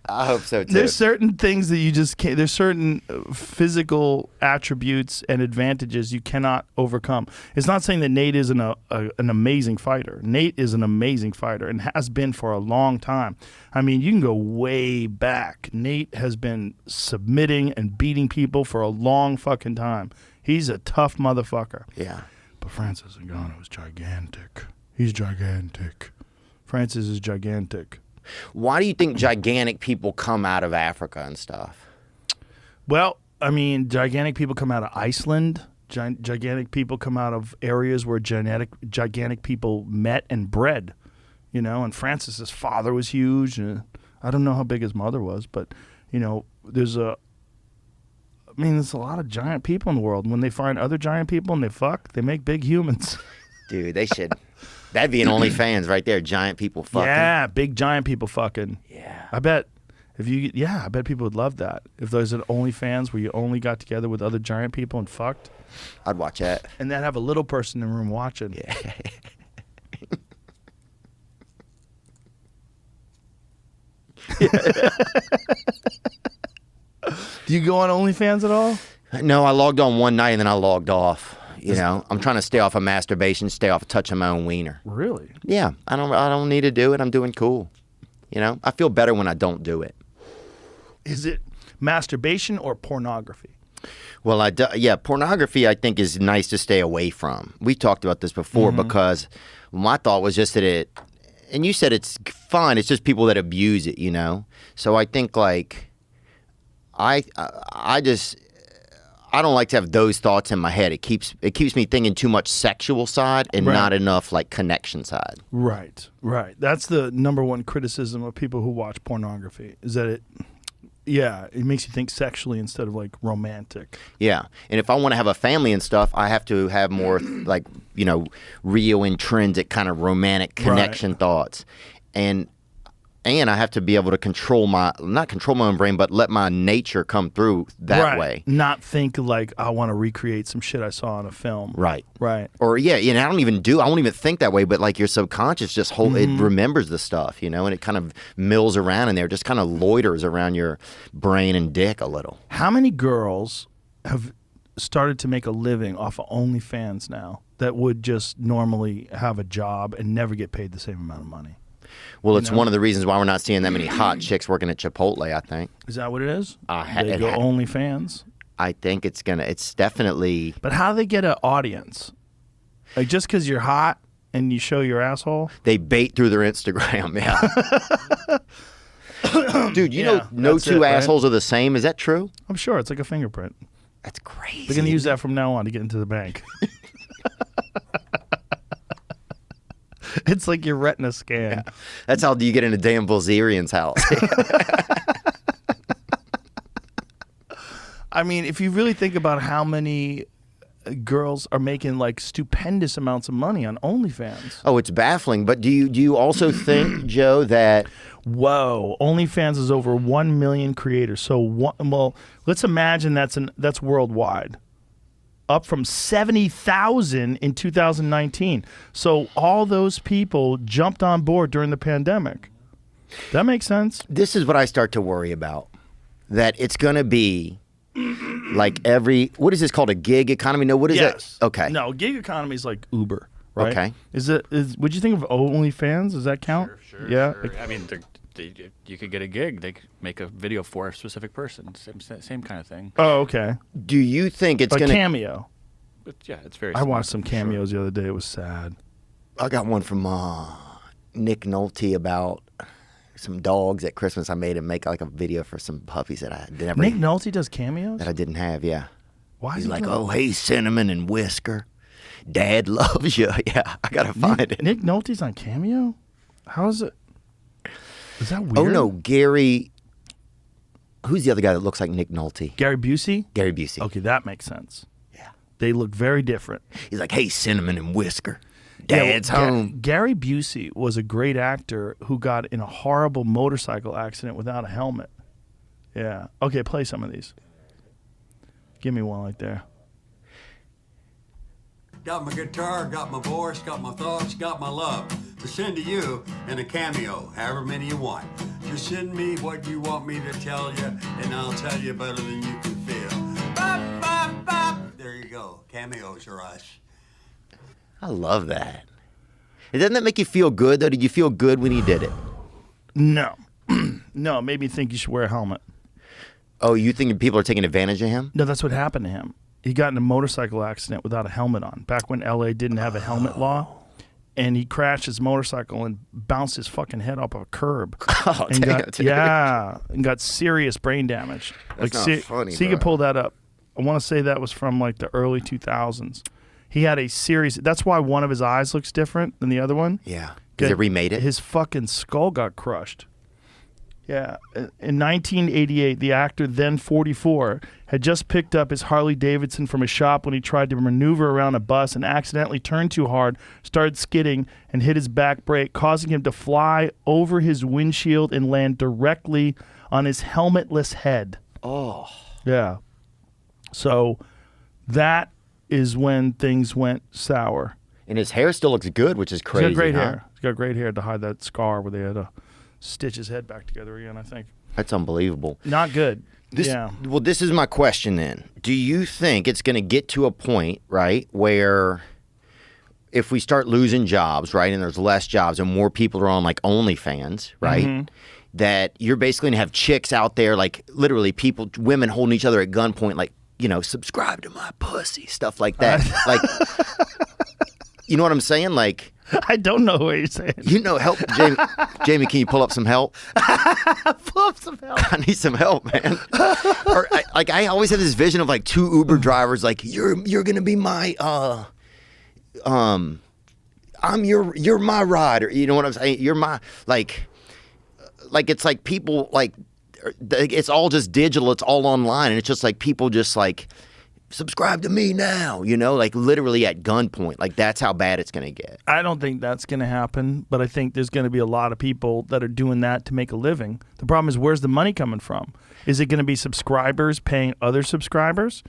I hope so too. There's certain things that you just can't. There's certain physical attributes and advantages you cannot overcome. It's not saying that Nate isn't an amazing fighter. Nate is an amazing fighter and has been for a long time. I mean, you can go way back. Nate has been submitting and beating people for a long fucking time. He's a tough motherfucker. Yeah. But Francis Ngannou is gigantic. He's gigantic. Francis is gigantic. Why do you think gigantic people come out of Africa and stuff? Well, I mean, gigantic people come out of Iceland. Gigantic people come out of areas where gigantic people met and bred. You know, and Francis's father was huge. And I don't know how big his mother was, but, you know, there's a lot of giant people in the world. And when they find other giant people and they fuck, they make big humans. Dude, they should. That'd be an OnlyFans right there. Giant people fucking. Yeah, big giant people fucking. Yeah. I bet I bet people would love that. If there's an OnlyFans where you only got together with other giant people and fucked. I'd watch that. And then have a little person in the room watching. Yeah. Do you go on OnlyFans at all? No, I logged on one night and then I logged off. You know, I'm trying to stay off of masturbation, stay off of touching my own wiener. Really? Yeah, I don't need to do it. I'm doing cool. You know, I feel better when I don't do it. Is it masturbation or pornography? Well, pornography I think is nice to stay away from. We talked about this before because my thought was just that and you said it's fine. It's just people that abuse it, you know. So I think like I don't like to have those thoughts in my head. It keeps me thinking too much sexual side and not enough like connection side. Right. That's the number one criticism of people who watch pornography is that it makes you think sexually instead of like romantic. Yeah. And if I want to have a family and stuff, I have to have more like, you know, real intrinsic kind of romantic connection thoughts. And I have to be able to not control my own brain, but let my nature come through that way. Not think like I want to recreate some shit I saw in a film. Right. Or and I won't even think that way, but like your subconscious just it remembers the stuff, you know, and it kind of mills around in there, just kind of loiters around your brain and dick a little. How many girls have started to make a living off of OnlyFans now that would just normally have a job and never get paid the same amount of money? Well, it's one of the reasons why we're not seeing that many hot chicks working at Chipotle, I think. Is that what it is? They go OnlyFans? I think it's definitely... But how do they get an audience? Like just because you're hot and you show your asshole? They bait through their Instagram, yeah. Dude, you know no two assholes are the same. Is that true? I'm sure. It's like a fingerprint. That's crazy. They're going to use that from now on to get into the bank. It's like your retina scan. That's how you get into Dan Bilzerian's house. I mean, if you really think about how many girls are making like stupendous amounts of money on OnlyFans. Oh, it's baffling. But do you also think, Joe, that Whoa, OnlyFans is over 1 million creators. So, well, let's imagine that's worldwide. Up from 70,000 in 2019. So all those people jumped on board during the pandemic. That makes sense. this is what I start to worry about? That it's going to be like what is this called? A gig economy? No, what is Yes. it? Okay. No, gig economy is like Uber, right? Okay. Would you think of OnlyFans? Does that count? Sure. Yeah. Sure. I mean, you could get a gig. They could make a video for a specific person. Same kind of thing. Oh, okay. Do you think it's A going to... cameo. But yeah, it's very. I similar, watched some for sure. cameos the other day. It was sad. I got one from Nick Nolte about some dogs at Christmas. I made him make like a video for some puppies that I never... Nick Nolte does cameos? that I didn't have, yeah. Why is He's he like, doing oh, hey, Cinnamon and Whisker. Dad loves you. Yeah, I got to find it. Nick Nolte's on Cameo? How is it? Is that weird? Oh, no, Gary... Who's the other guy that looks like Nick Nolte? Gary Busey? Gary Busey. Okay, that makes sense. Yeah. They look very different. He's like, hey, Cinnamon and Whisker. Dad's home. Gary Busey was a great actor who got in a horrible motorcycle accident without a helmet. Yeah. Okay, play some of these. Give me one right there. Got my guitar, got my voice, got my thoughts, got my love to send to you in a cameo, however many you want. Just send me what you want me to tell you, and I'll tell you better than you can feel. Bop, bop, bop. There you go. Cameos are us. I love that. Doesn't that make you feel good, though? Did you feel good when he did it? No. No, it made me think you should wear a helmet. Oh, you think people are taking advantage of him? No, that's what happened to him. He got in a motorcycle accident without a helmet on, back when LA didn't have a helmet law. And he crashed his motorcycle and bounced his fucking head off a curb. Oh, and damn, got, dude. yeah, and got serious brain damage. That's not funny, So you bro. can pull that up. I want to say that was from like the early 2000s. He had a serious. That's why one of his eyes looks different than the other one. Yeah. Because they remade it? His fucking skull got crushed. Yeah. In 1988, the actor, then 44, had just picked up his Harley Davidson from a shop when he tried to maneuver around a bus and accidentally turned too hard, started skidding, and hit his back brake, causing him to fly over his windshield and land directly on his helmetless head. Oh. Yeah. So that is when things went sour. And his hair still looks good, which is crazy. He's got great huh? hair. He's got great hair to hide that scar where they had to stitch his head back together again, I think. That's unbelievable. Not good. Well, this is my question then. Do you think it's going to get to a point, right, where if we start losing jobs, right, and there's less jobs and more people are on like OnlyFans, right, that you're basically going to have chicks out there, like literally women holding each other at gunpoint, like, you know, subscribe to my pussy, stuff like that. Like, you know what I'm saying? Like, I don't know what you're saying. you know, help, Jamie. Jamie, can you pull up some help? Pull up some help. I need some help, man. I always have this vision of like two Uber drivers, like you're gonna be my you're my ride, or you know what I'm saying? You're my like it's like people like it's all just digital, it's all online, and it's just like people just like subscribe to me now, you know, like literally at gunpoint. Like that's how bad it's gonna get. I don't think that's going to happen, but I think there's going to be a lot of people that are doing that to make a living. The problem is, where's the money coming from? Is it going to be subscribers paying other subscribers?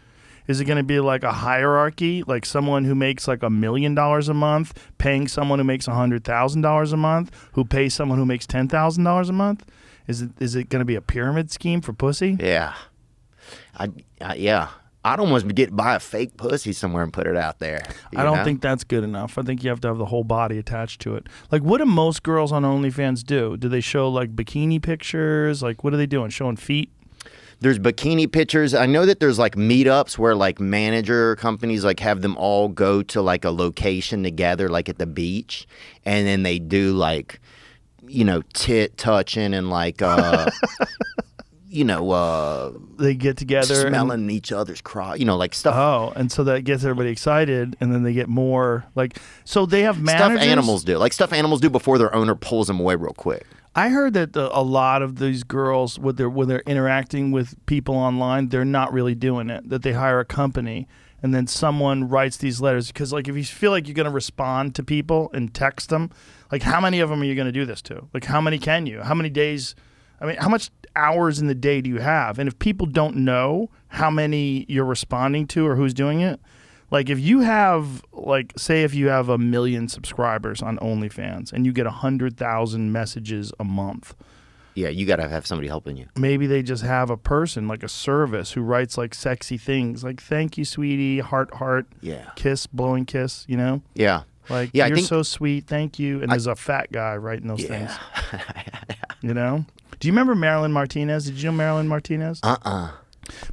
Is it going to be like a hierarchy, like someone who makes like $1 million a month paying someone who makes $100,000 a month, who pays someone who makes $10,000 a month? Is it going to be a pyramid scheme for pussy? Yeah, yeah. I'd almost buy a fake pussy somewhere and put it out there. I don't think that's good enough. I think you have to have the whole body attached to it. Like, what do most girls on OnlyFans do? Do they show like bikini pictures? Like, what are they doing? Showing feet? There's bikini pictures. I know that there's like meetups where like manager companies like have them all go to like a location together, like at the beach, and then they do like, you know, tit touching and like They get together, smelling each other's crotch, like stuff. Oh, and so that gets everybody excited, and then they get more like. So they have managers. Stuff animals do, like stuff animals do before their owner pulls them away real quick. I heard that a lot of these girls, when they're interacting with people online, they're not really doing it. That they hire a company, and then someone writes these letters. Because like if you feel like you're going to respond to people and text them, like how many of them are you going to do this to? Like how many can you? How many days? I mean, how much hours in the day do you have? And if people don't know how many you're responding to or who's doing it, like if you have, like, say if you have 1 million subscribers on OnlyFans and you get 100,000 messages a month. Yeah, you got to have somebody helping you. Maybe they just have a person, like a service, who writes like sexy things, like "Thank you, sweetie," heart, yeah, kiss, blowing kiss, Yeah. Like, yeah, you're so sweet, thank you. And there's a fat guy writing those things. Do you remember Marilyn Martinez? Did you know Marilyn Martinez?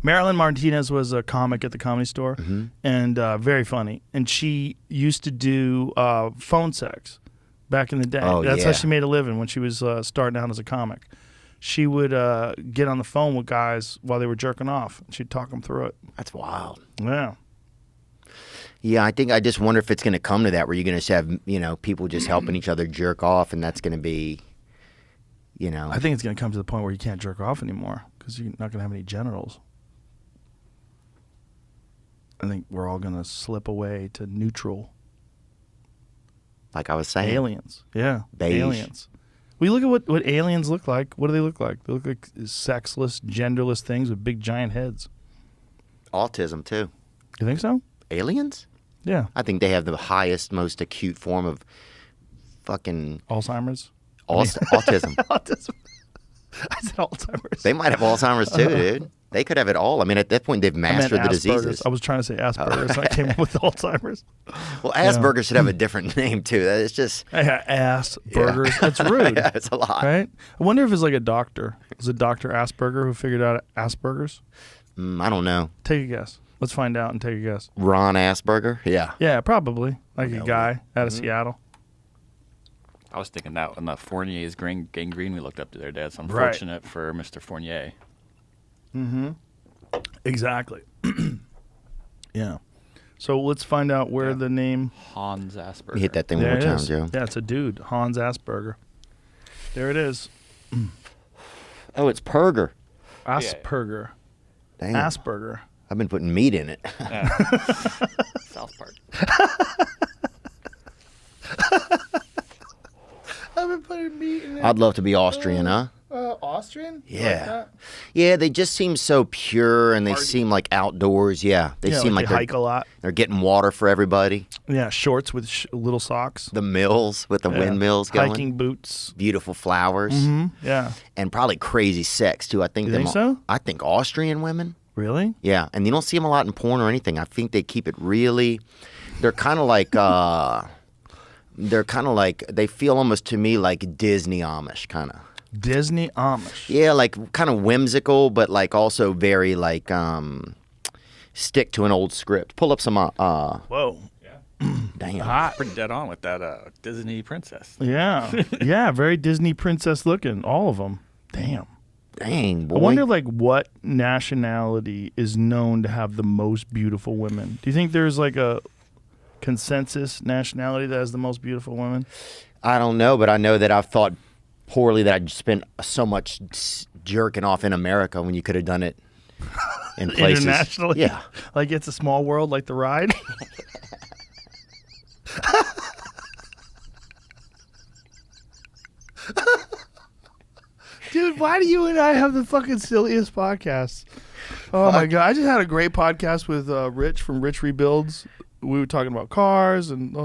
Marilyn Martinez was a comic at the Comedy Store, and very funny. And she used to do phone sex back in the day. That's how she made a living when she was starting out as a comic. She would get on the phone with guys while they were jerking off. And she'd talk them through it. That's wild. Yeah. Yeah, I just wonder if it's going to come to that where you're going to have, people just helping each other jerk off, and that's going to be, I think it's going to come to the point where you can't jerk off anymore because you're not going to have any genitals. I think we're all going to slip away to neutral. Like I was saying. Aliens. Yeah. Beige. Aliens. We look at what aliens look like. What do they look like? They look like sexless, genderless things with big, giant heads. Autism, too. You think so? Aliens? Yeah. I think they have the highest, most acute form of fucking... Alzheimer's? Autism. Autism. I said Alzheimer's. They might have Alzheimer's, too, dude. They could have it all. I mean, at that point, they've mastered the diseases. I was trying to say Asperger's, and I came up with Alzheimer's. Well, Asperger's should have a different name, too. It's just... Asperger's. Yeah. That's rude. Yeah, it's a lot. Right? I wonder if it's like a doctor. Is it Dr. Asperger who figured out Asperger's? I don't know. Take a guess. Let's find out and take a guess. Ron Asperger? Yeah. Yeah, probably. Like a guy out of Seattle. I was thinking that when the Fournier's gangrene we looked up to their dad. It's unfortunate for Mr. Fournier. Mm-hmm. Exactly. Yeah. So let's find out where the name... Hans Asperger. You hit that thing one more time, Joe. Yeah, it's a dude. Hans Asperger. There it is. Oh, it's Perger. Asperger. Damn. Asperger. I've been putting meat in it. Yeah. South Park. I've been putting meat in it. I'd love to be Austrian, huh? Austrian? Yeah. Like yeah, they just seem so pure and they seem like outdoors. Yeah. They seem like they hike a lot. They're getting water for everybody. Yeah, shorts with little socks. The mills with the windmills going. Hiking boots. Beautiful flowers. Mm-hmm. Yeah. And probably crazy sex, too. I think You think so? I think Austrian women. Really? Yeah. And you don't see them a lot in porn or anything. I think they keep it really... They're kind of like... they feel almost to me like Disney Amish, kind of. Disney Amish. Yeah, like kind of whimsical, but like also very like stick to an old script. Pull up some. Whoa. Damn. Hot. Pretty dead on with that Disney princess. Yeah. Yeah, very Disney princess looking. All of them. Damn. Dang, boy. I wonder like what nationality is known to have the most beautiful women. Do you think there's like a consensus nationality that has the most beautiful women? I don't know, but I know that I've thought poorly that I spent so much jerking off in America when you could have done it in places. Internationally? Yeah. Like It's a Small World, like the ride? Dude, why do you and I have the fucking silliest podcasts? Oh, my God. I just had a great podcast with Rich from Rich Rebuilds. We were talking about cars, and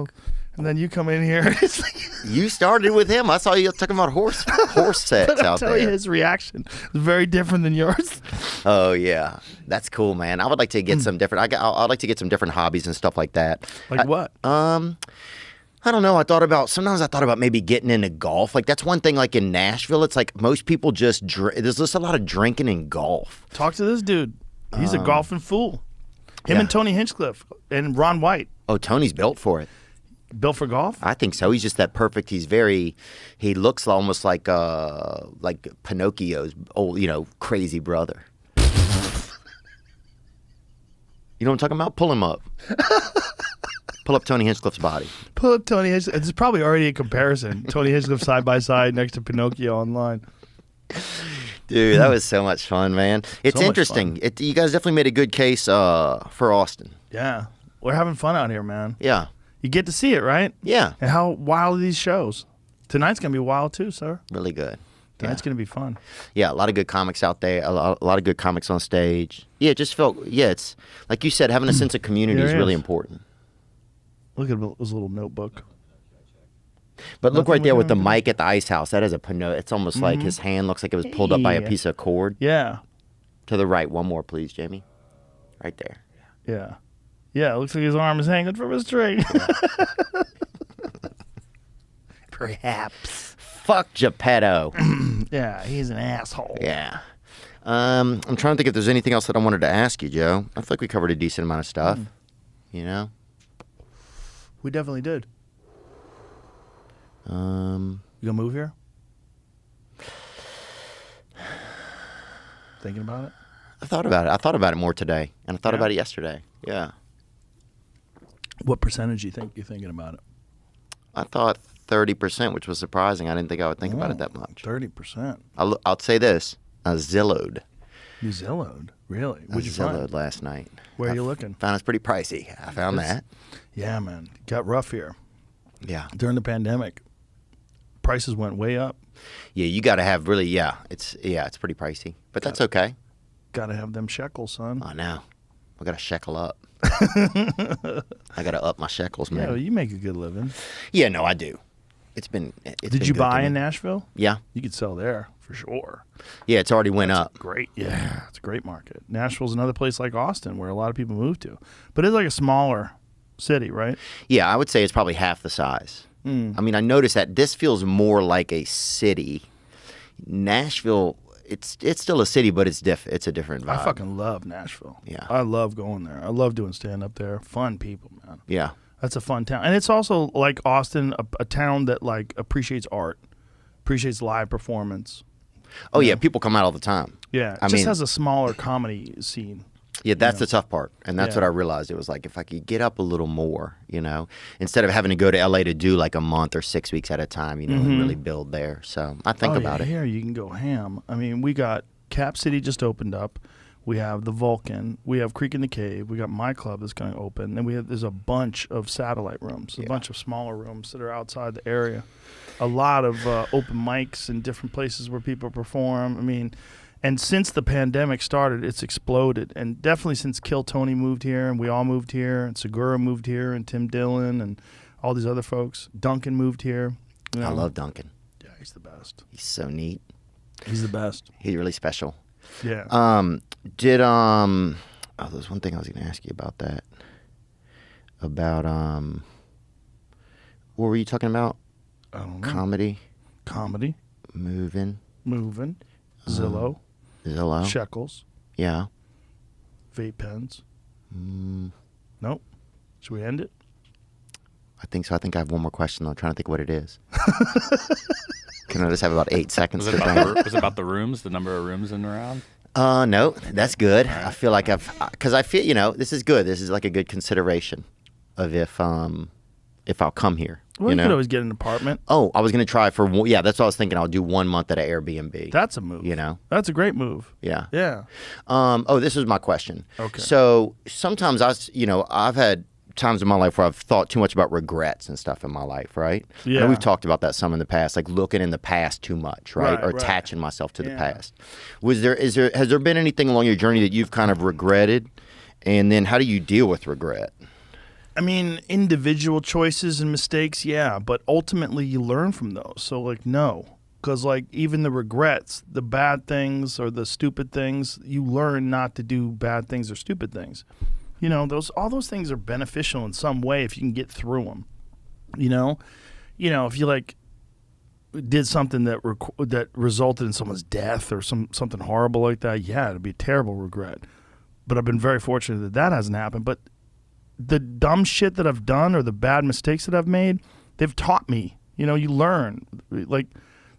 then you come in here. And it's like, You started with him. I saw you talking about horse sex but I'll out tell there. you his reaction is very different than yours. Oh yeah, that's cool, man. I would like to get some different. I'd like to get some different hobbies and stuff like that. Like what? I don't know. Sometimes I thought about maybe getting into golf. Like that's one thing. Like in Nashville, it's like most people just there's just a lot of drinking and golf. Talk to this dude. He's a golfing fool. Him and Tony Hinchcliffe and Ron White. Oh, Tony's built for it. Built for golf? I think so. He's just that perfect. He looks almost like Pinocchio's old, crazy brother. You know what I'm talking about? Pull him up. Pull up Tony Hinchcliffe's body. Pull up Tony Hinchcliffe. It's probably already a comparison. Tony Hinchcliffe side by side next to Pinocchio online. Dude, that was so much fun, man. It's So much interesting. You guys definitely made a good case for Austin. Yeah. We're having fun out here, man. Yeah. You get to see it, right? Yeah. And how wild are these shows? Tonight's going to be wild too, sir. Really good. Tonight's going to be fun. Yeah, a lot of good comics out there. A lot of good comics on stage. Yeah, it just felt. Yeah, it's like you said, having a sense of community is There really is. important. Look at his little notebook. But look Nothing right there we with the can- mic at the ice house. That is a Pinocchio. It's almost like his hand looks like it was pulled up by a Hey. piece of cord. Yeah. To the right, one more, please, Jamie. Right there. Yeah. Yeah, it looks like his arm is hanging from a string. Perhaps. Fuck Geppetto. Yeah, he's an asshole. Yeah. I'm trying to think if there's anything else that I wanted to ask you, Joe. I feel like we covered a decent amount of stuff. You know? We definitely did. You gonna move here? Thinking about it? I thought about it. I thought about it more today, and I thought about it yesterday. Yeah. What percentage you think you're thinking about it? I thought 30%, which was surprising. I didn't think I would think about it that much. 30%. I'll say this. I Zillowed. You Zillowed? Really? I What'd you Zillowed find? last night. Where are you looking? Found it's pretty pricey. I found that. Yeah, man. It got rough here. Yeah. During the pandemic, prices went way up. Yeah, you got to have really, it's pretty pricey. But that's okay. Got to have them shekels, son. I know. I got to shekel up. I got to up my shekels, Yeah, man. well, you make a good living. Yeah, no, I do. It's been Did you buy in Nashville? Yeah. You could sell there for sure. Yeah, it's already went up. Great. Yeah, it's a great market. Nashville's another place like Austin where a lot of people move to. But it's like a smaller city, right? Yeah, I would say it's probably half the size. I mean, I noticed that this feels more like a city. Nashville, it's still a city, but it's a different vibe. I fucking love Nashville. Yeah. I love going there. I love doing stand-up there. Fun people, man. Yeah. That's a fun town. And it's also, like Austin, a town that, like, appreciates art, appreciates live performance. Oh, yeah, people come out all the time. Yeah. It I just mean- has a smaller comedy scene. Yeah, that's the tough part. And that's Yeah. what I realized. It was like, if I could get up a little more, instead of having to go to LA to do like a month or 6 weeks at a time, and really build there. So I think about it. Here you can go ham. I mean, we got Cap City just opened up. We have the Vulcan. We have Creek in the Cave. We got My Club that's going to open. And there's a bunch of satellite rooms, a bunch of smaller rooms that are outside the area. A lot of open mics in different places where people perform. I mean, and since the pandemic started, it's exploded. And definitely since Kill Tony moved here, and we all moved here, and Segura moved here, and Tim Dillon, and all these other folks. Duncan moved here. You know. I love Duncan. Yeah, he's the best. He's so neat. He's the best. He's really special. Yeah. There's one thing I was going to ask you about that. About, what were you talking about? I don't know. Comedy, moving, Zillow, Zillow. shekels, Yeah. vape pens. Nope. Should we end it? I think so. I think I have one more question, though. I'm trying to think what it is. Can I just have about 8 seconds Was to it, think? was it about the rooms, the number of rooms in and around? No, that's good. I feel like because I feel, this is good. This is like a good consideration of if I'll come here. Well, you could always get an apartment. Oh, I was going to try for one. Yeah, that's what I was thinking. I'll do 1 month at an Airbnb. That's a move. That's a great move. Yeah. Yeah. This was my question. Okay. So sometimes I've had times in my life where I've thought too much about regrets and stuff in my life, right? Yeah. And we've talked about that some in the past, like looking in the past too much, right? Right, Or right. attaching myself to the Yeah. past. Has there been anything along your journey that you've kind of regretted? And then how do you deal with regret? I mean, individual choices and mistakes, yeah, but ultimately you learn from those. So, like, no. Because, like, even the regrets, the bad things or the stupid things, you learn not to do bad things or stupid things. All those things are beneficial in some way if you can get through them. If you, like, did something that resulted in someone's death or something horrible like that, yeah, it'd be a terrible regret. But I've been very fortunate that hasn't happened. But the dumb shit that I've done or the bad mistakes that I've made, they've taught me. You know, you learn. Like,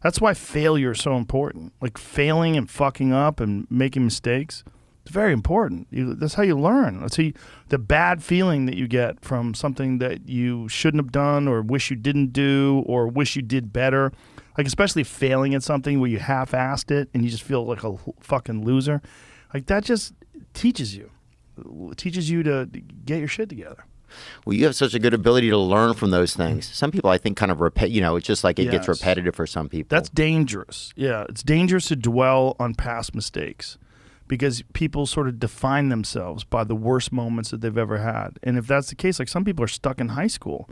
that's why failure is so important. Like, failing and fucking up and making mistakes, it's very important. That's how you learn. That's how the bad feeling that you get from something that you shouldn't have done or wish you didn't do or wish you did better. Like, especially failing at something where you half-assed it and you just feel like a fucking loser. Like, that just teaches you. It teaches you to get your shit together. Well, you have such a good ability to learn from those things. Some people, I think, kind of it's just like it gets repetitive for some people. That's dangerous. Yeah, it's dangerous to dwell on past mistakes because people sort of define themselves by the worst moments that they've ever had. And if that's the case, like some people are stuck in high school.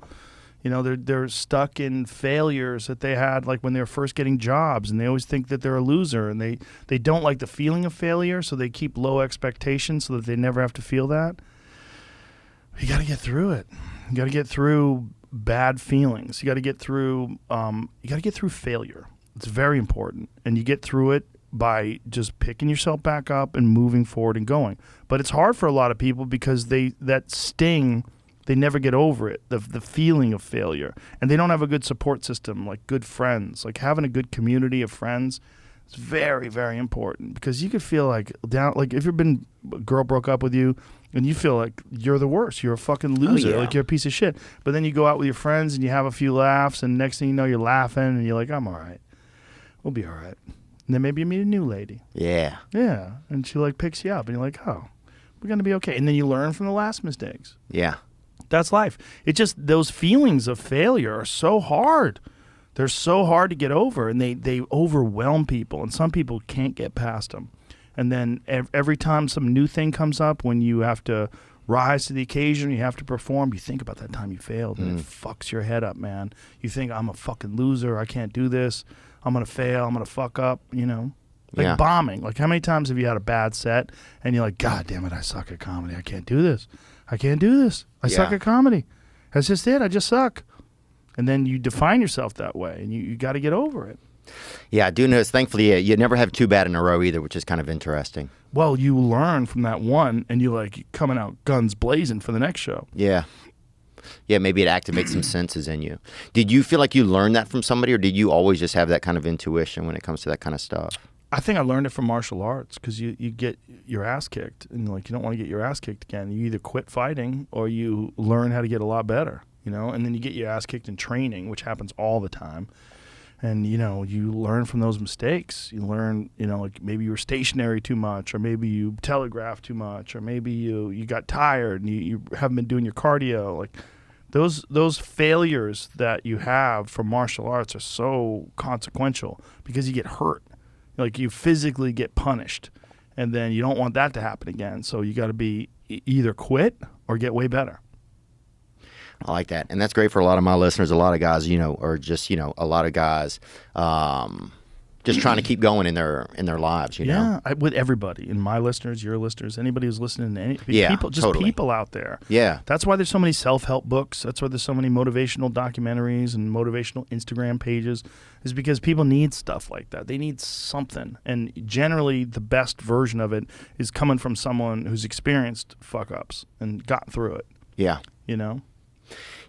You know, they're stuck in failures that they had like when they were first getting jobs, and they always think that they're a loser, and they don't like the feeling of failure, so they keep low expectations so that they never have to feel that. You got to get through it. You got to get through bad feelings. You got to get through failure. It's very important. And you get through it by just picking yourself back up and moving forward and going. But it's hard for a lot of people because that sting, they never get over it, the feeling of failure. And they don't have a good support system, like good friends. Like having a good community of friends is very, very important because you could feel like if you've been, a girl broke up with you, and you feel like you're the worst. You're a fucking loser. Like you're a piece of shit. But then you go out with your friends and you have a few laughs, and next thing you know, you're laughing and you're like, I'm all right. We'll be all right. And then maybe you meet a new lady. Yeah. Yeah. And she like picks you up and you're like, oh, we're going to be okay. And then you learn from the last mistakes. Yeah. That's life. It just, those feelings of failure are so hard. They're so hard to get over, and they overwhelm people, and some people can't get past them. And then every time some new thing comes up, when you have to rise to the occasion, you have to perform, you think about that time you failed, and it fucks your head up, man. You think, I'm a fucking loser, I can't do this, I'm going to fail, I'm going to fuck up, you know? Like bombing. Like, how many times have you had a bad set, and you're like, God damn it, I suck at comedy, I can't do this. I can't do this. I suck at comedy. That's just it, I just suck. And then you define yourself that way, and you got to get over it. Yeah, I do notice, thankfully, you never have too bad in a row either, which is kind of interesting. Well, you learn from that one, and you like coming out guns blazing for the next show. Yeah. Yeah, maybe it activates some senses in you. Did you feel like you learned that from somebody, or did you always just have that kind of intuition when it comes to that kind of stuff? I think I learned it from martial arts because you get your ass kicked, and like you don't want to get your ass kicked again. You either quit fighting or you learn how to get a lot better, you know, and then you get your ass kicked in training, which happens all the time. And, you know, you learn from those mistakes. You learn, you know, like maybe you were stationary too much, or maybe you telegraphed too much, or maybe you got tired and you haven't been doing your cardio. Like those failures that you have from martial arts are so consequential because you get hurt. Like you physically get punished, and then you don't want that to happen again. So you got to be either quit or get way better. I like that. And that's great for a lot of my listeners. A lot of guys, you know, or just, you know, a lot of guys just trying to keep going in their lives, you know? Yeah, with everybody. And my listeners, your listeners, anybody who's listening to any people, just totally. People out there. Yeah. That's why there's so many self-help books. That's why there's so many motivational documentaries and motivational Instagram pages, is because people need stuff like that. They need something. And generally, the best version of it is coming from someone who's experienced fuck-ups and got through it. Yeah. You know?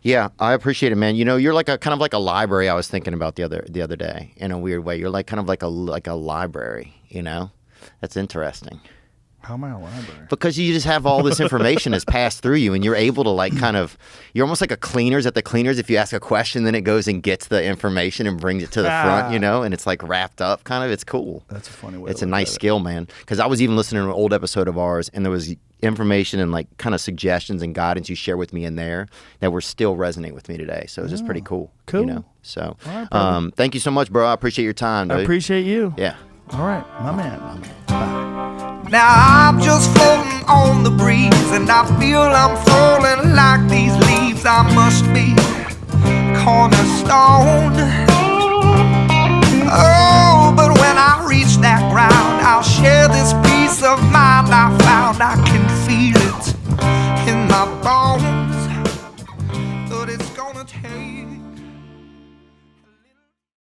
Yeah, I appreciate it, man. You know, you're like kind of like a library. I was thinking about the other day in a weird way. You're like kind of like a library. You know, that's interesting. How am I a library? Because you just have all this information that's passed through you, and you're able to like kind of. You're almost like a cleaners at the cleaners. If you ask a question, then it goes and gets the information and brings it to the front. You know, and it's like wrapped up. Kind of, it's cool. That's a funny way. It's a nice skill, man. Because I was even listening to an old episode of ours, and there was information and like kind of suggestions and guidance you share with me in there that were still resonate with me today. So it's just pretty cool. Cool. You know? So right, thank you so much, bro. I appreciate your time, dude. I appreciate you. Yeah. All right, my man. Bye. Now I'm just floating on the breeze, and I feel I'm falling like these leaves. I must be cornerstone. Oh,